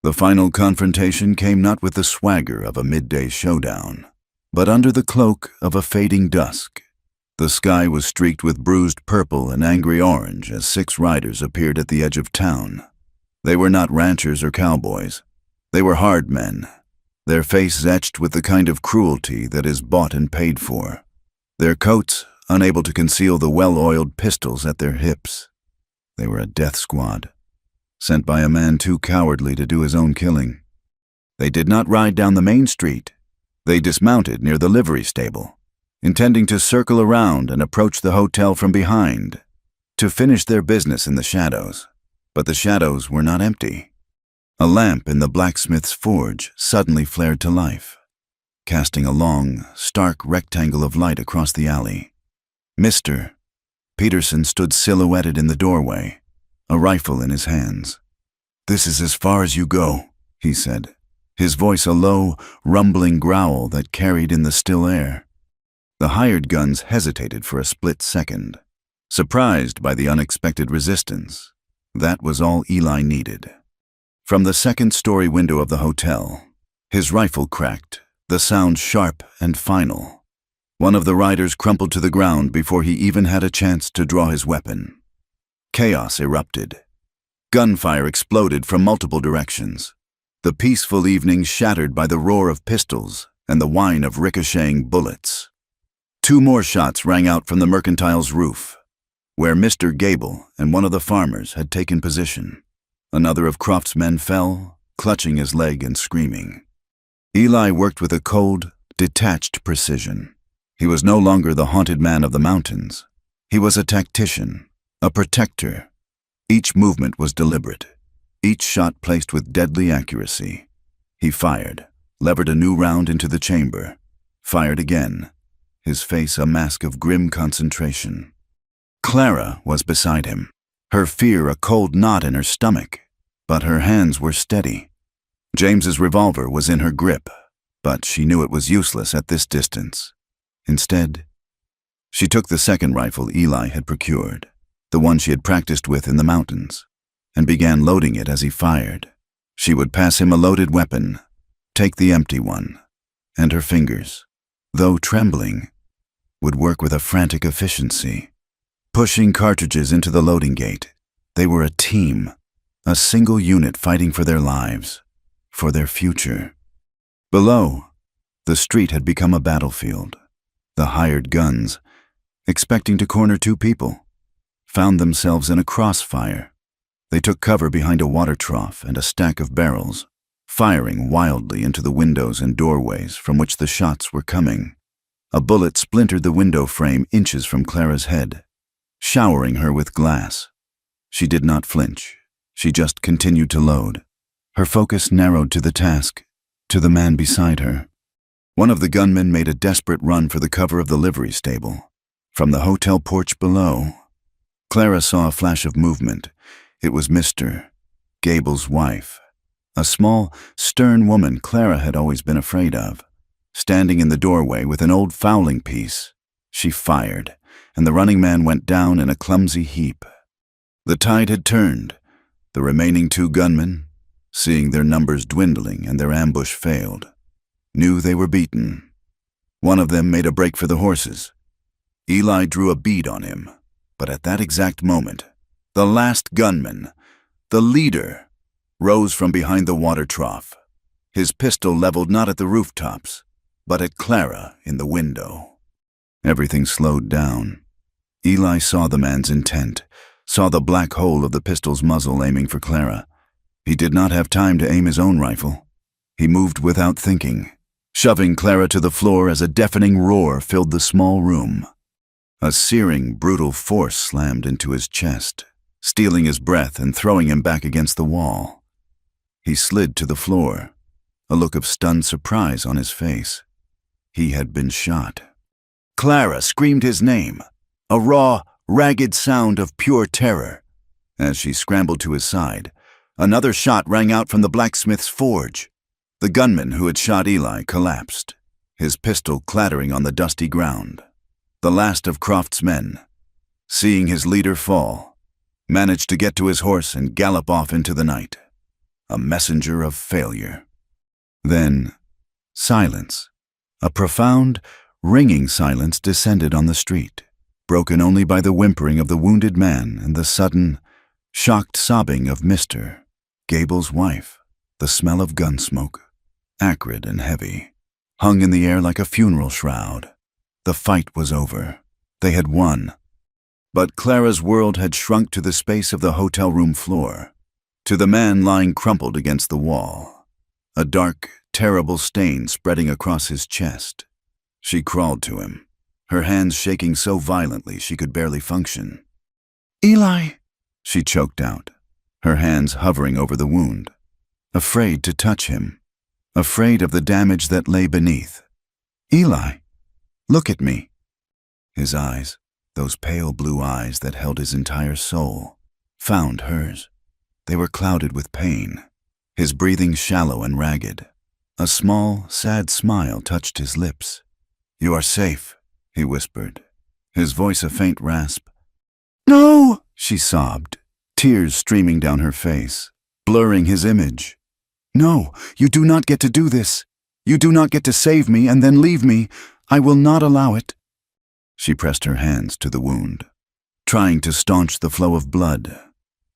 The final confrontation came not with the swagger of a midday showdown, but under the cloak of a fading dusk. The sky was streaked with bruised purple and angry orange as 6 riders appeared at the edge of town. They were not ranchers or cowboys. They were hard men, their faces etched with the kind of cruelty that is bought and paid for, their coats unable to conceal the well-oiled pistols at their hips. They were a death squad, sent by a man too cowardly to do his own killing. They did not ride down the main street. They dismounted near the livery stable, intending to circle around and approach the hotel from behind, to finish their business in the shadows. But the shadows were not empty. A lamp in the blacksmith's forge suddenly flared to life, casting a long, stark rectangle of light across the alley. Mr. Peterson stood silhouetted in the doorway, a rifle in his hands. "This is as far as you go," he said, his voice a low, rumbling growl that carried in the still air. The hired guns hesitated for a split second, surprised by the unexpected resistance. That was all Eli needed. From the second-story window of the hotel, his rifle cracked, the sound sharp and final. One of the riders crumpled to the ground before he even had a chance to draw his weapon. Chaos erupted. Gunfire exploded from multiple directions, the peaceful evening shattered by the roar of pistols and the whine of ricocheting bullets. 2 more shots rang out from the mercantile's roof, where Mr. Gable and one of the farmers had taken position. Another of Croft's men fell, clutching his leg and screaming. Eli worked with a cold, detached precision. He was no longer the haunted man of the mountains. He was a tactician, a protector. Each movement was deliberate, each shot placed with deadly accuracy. He fired, levered a new round into the chamber, fired again, his face a mask of grim concentration. Clara was beside him, her fear a cold knot in her stomach, but her hands were steady. James's revolver was in her grip, but she knew it was useless at this distance. Instead, she took the second rifle Eli had procured, the one she had practiced with in the mountains, and began loading it as he fired. She would pass him a loaded weapon, take the empty one, and her fingers, though trembling, would work with a frantic efficiency, pushing cartridges into the loading gate. They were a team, a single unit fighting for their lives, for their future. Below, the street had become a battlefield. The hired guns, expecting to corner 2 people, found themselves in a crossfire. They took cover behind a water trough and a stack of barrels, firing wildly into the windows and doorways from which the shots were coming. A bullet splintered the window frame inches from Clara's head, showering her with glass. She did not flinch. She just continued to load. Her focus narrowed to the task, to the man beside her. One of the gunmen made a desperate run for the cover of the livery stable. From the hotel porch below, Clara saw a flash of movement. It was Mr. Gable's wife, a small, stern woman Clara had always been afraid of. Standing in the doorway with an old fowling piece, she fired, and the running man went down in a clumsy heap. The tide had turned. The remaining two gunmen, seeing their numbers dwindling and their ambush failed, knew they were beaten. One of them made a break for the horses. Eli drew a bead on him, but at that exact moment, the last gunman, the leader, rose from behind the water trough, his pistol leveled not at the rooftops, but at Clara in the window. Everything slowed down. Eli saw the man's intent, saw the black hole of the pistol's muzzle aiming for Clara. He did not have time to aim his own rifle. He moved without thinking, shoving Clara to the floor as a deafening roar filled the small room. A searing, brutal force slammed into his chest, stealing his breath and throwing him back against the wall. He slid to the floor, a look of stunned surprise on his face. He had been shot. Clara screamed his name, a raw, ragged sound of pure terror. As she scrambled to his side, another shot rang out from the blacksmith's forge. The gunman who had shot Eli collapsed, his pistol clattering on the dusty ground. The last of Croft's men, seeing his leader fall, managed to get to his horse and gallop off into the night, a messenger of failure. Then, silence. A profound, ringing silence descended on the street, broken only by the whimpering of the wounded man and the sudden, shocked sobbing of Mr. Gable's wife. The smell of gun smoke, acrid and heavy, hung in the air like a funeral shroud. The fight was over. They had won. But Clara's world had shrunk to the space of the hotel room floor, to the man lying crumpled against the wall, a dark, terrible stain spreading across his chest. She crawled to him, her hands shaking so violently she could barely function. Eli, she choked out, her hands hovering over the wound, afraid to touch him, afraid of the damage that lay beneath. Eli, look at me. His eyes, those pale blue eyes that held his entire soul, found hers. They were clouded with pain, his breathing shallow and ragged. A small, sad smile touched his lips. "You are safe," he whispered, his voice a faint rasp. No, she sobbed, tears streaming down her face, blurring his image. No, you do not get to do this. You do not get to save me and then leave me. I will not allow it. She pressed her hands to the wound, trying to staunch the flow of blood,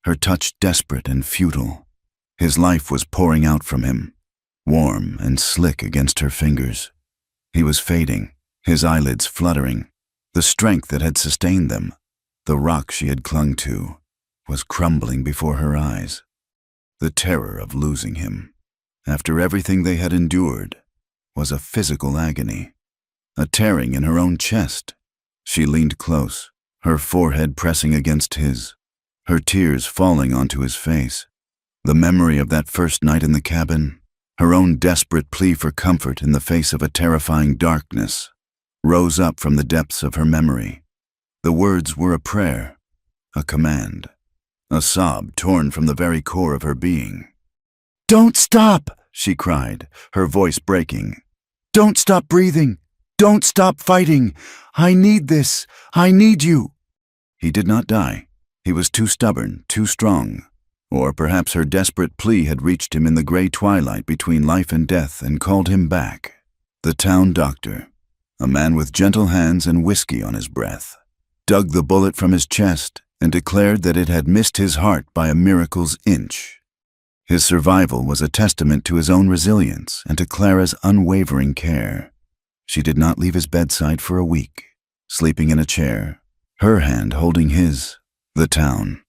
her touch desperate and futile. His life was pouring out from him, warm and slick against her fingers. He was fading, his eyelids fluttering. The strength that had sustained them, the rock she had clung to, was crumbling before her eyes. The terror of losing him, after everything they had endured, was a physical agony, a tearing in her own chest. She leaned close, her forehead pressing against his, her tears falling onto his face. The memory of that first night in the cabin, her own desperate plea for comfort in the face of a terrifying darkness, rose up from the depths of her memory. The words were a prayer, a command, a sob torn from the very core of her being. Don't stop, she cried, her voice breaking. Don't stop breathing. Don't stop fighting. I need this. I need you. He did not die. He was too stubborn, too strong. Or perhaps her desperate plea had reached him in the gray twilight between life and death and called him back. The town doctor, a man with gentle hands and whiskey on his breath, dug the bullet from his chest and declared that it had missed his heart by a miracle's inch. His survival was a testament to his own resilience and to Clara's unwavering care. She did not leave his bedside for a week, sleeping in a chair, her hand holding his. The town,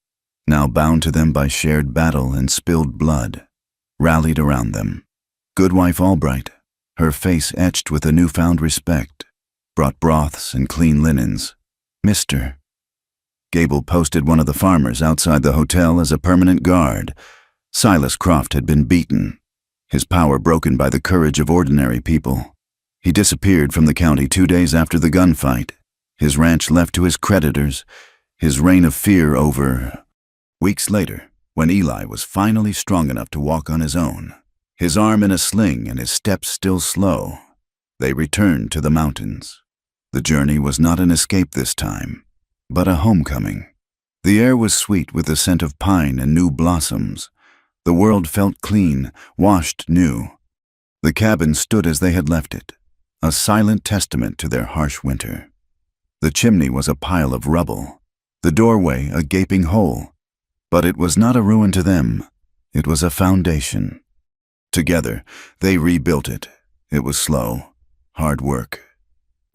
now bound to them by shared battle and spilled blood, rallied around them. Goodwife Albright, her face etched with a newfound respect, brought broths and clean linens. Mr. Gable posted one of the farmers outside the hotel as a permanent guard. Silas Croft had been beaten, his power broken by the courage of ordinary people. He disappeared from the county 2 days after the gunfight, his ranch left to his creditors, his reign of fear over. Weeks later, when Eli was finally strong enough to walk on his own, his arm in a sling and his steps still slow, they returned to the mountains. The journey was not an escape this time, but a homecoming. The air was sweet with the scent of pine and new blossoms. The world felt clean, washed new. The cabin stood as they had left it, a silent testament to their harsh winter. The chimney was a pile of rubble, the doorway a gaping hole. But it was not a ruin to them, it was a foundation. Together, they rebuilt it. It was slow, hard work.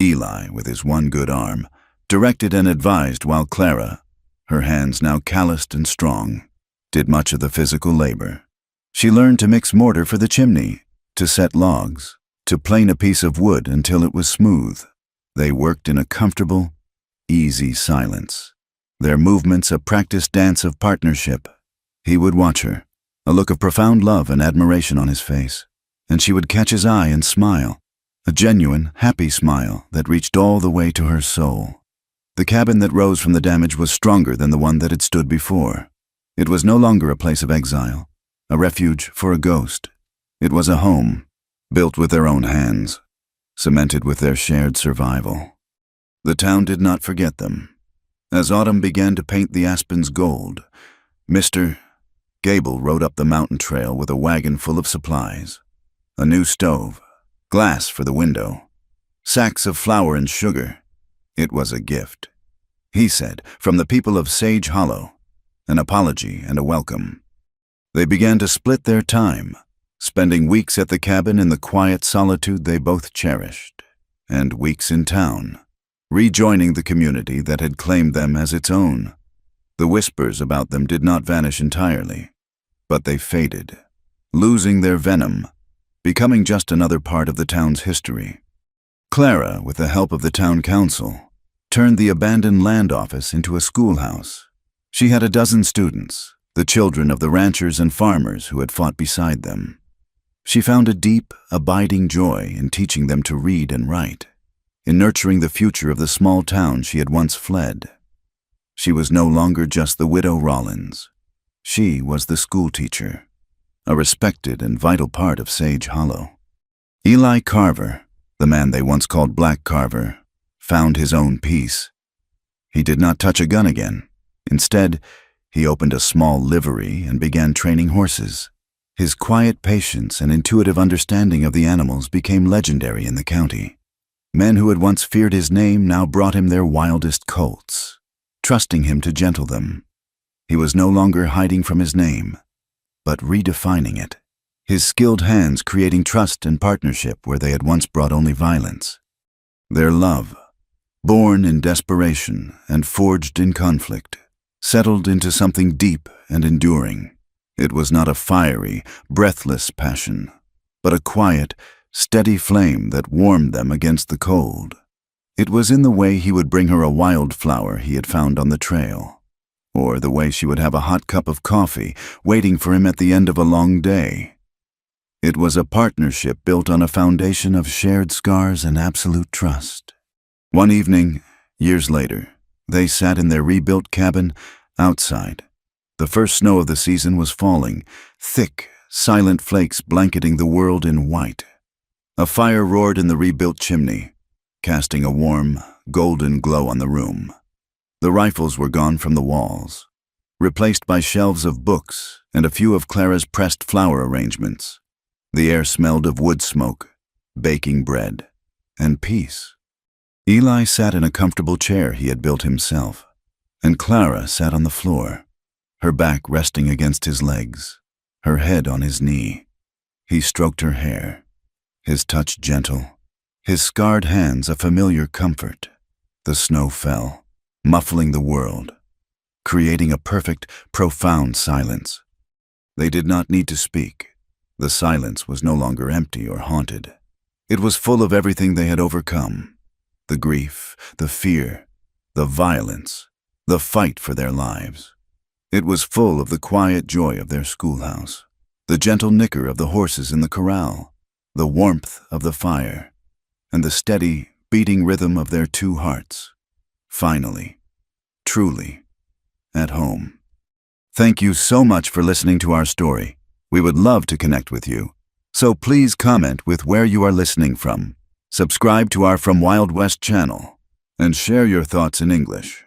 Eli, with his one good arm, directed and advised while Clara, her hands now calloused and strong, did much of the physical labor. She learned to mix mortar for the chimney, to set logs, to plane a piece of wood until it was smooth. They worked in a comfortable, easy silence, their movements a practiced dance of partnership. He would watch her, a look of profound love and admiration on his face, and she would catch his eye and smile, a genuine, happy smile that reached all the way to her soul. The cabin that rose from the damage was stronger than the one that had stood before. It was no longer a place of exile, a refuge for a ghost. It was a home, built with their own hands, cemented with their shared survival. The town did not forget them. As autumn began to paint the aspens gold, Mr. Gable rode up the mountain trail with a wagon full of supplies. A new stove, glass for the window, sacks of flour and sugar. It was a gift, he said, from the people of Sage Hollow, an apology and a welcome. They began to split their time, spending weeks at the cabin in the quiet solitude they both cherished, and weeks in town, rejoining the community that had claimed them as its own. The whispers about them did not vanish entirely, but they faded, losing their venom, becoming just another part of the town's history. Clara, with the help of the town council, turned the abandoned land office into a schoolhouse. She had a dozen students, the children of the ranchers and farmers who had fought beside them. She found a deep, abiding joy in teaching them to read and write, in nurturing the future of the small town she had once fled. She was no longer just the widow Rollins. She was the schoolteacher, a respected and vital part of Sage Hollow. Eli Carver, the man they once called Black Carver, found his own peace. He did not touch a gun again. Instead, he opened a small livery and began training horses. His quiet patience and intuitive understanding of the animals became legendary in the county. Men who had once feared his name now brought him their wildest colts, trusting him to gentle them. He was no longer hiding from his name, but redefining it, his skilled hands creating trust and partnership where they had once brought only violence. Their love, born in desperation and forged in conflict, settled into something deep and enduring. It was not a fiery, breathless passion, but a quiet, steady flame that warmed them against the cold. It was in the way he would bring her a wildflower he had found on the trail, or the way she would have a hot cup of coffee waiting for him at the end of a long day. It was a partnership built on a foundation of shared scars and absolute trust. One evening, years later, they sat in their rebuilt cabin outside. The first snow of the season was falling, thick, silent flakes blanketing the world in white. A fire roared in the rebuilt chimney, casting a warm, golden glow on the room. The rifles were gone from the walls, replaced by shelves of books and a few of Clara's pressed flower arrangements. The air smelled of wood smoke, baking bread, and peace. Eli sat in a comfortable chair he had built himself, and Clara sat on the floor, her back resting against his legs, her head on his knee. He stroked her hair, his touch gentle, his scarred hands a familiar comfort. The snow fell, muffling the world, creating a perfect, profound silence. They did not need to speak. The silence was no longer empty or haunted. It was full of everything they had overcome: the grief, the fear, the violence, the fight for their lives. It was full of the quiet joy of their schoolhouse, the gentle nicker of the horses in the corral, the warmth of the fire, and the steady, beating rhythm of their two hearts. Finally, truly, at home. Thank you so much for listening to our story. We would love to connect with you. So please comment with where you are listening from. Subscribe to our From Wild West channel and share your thoughts in English.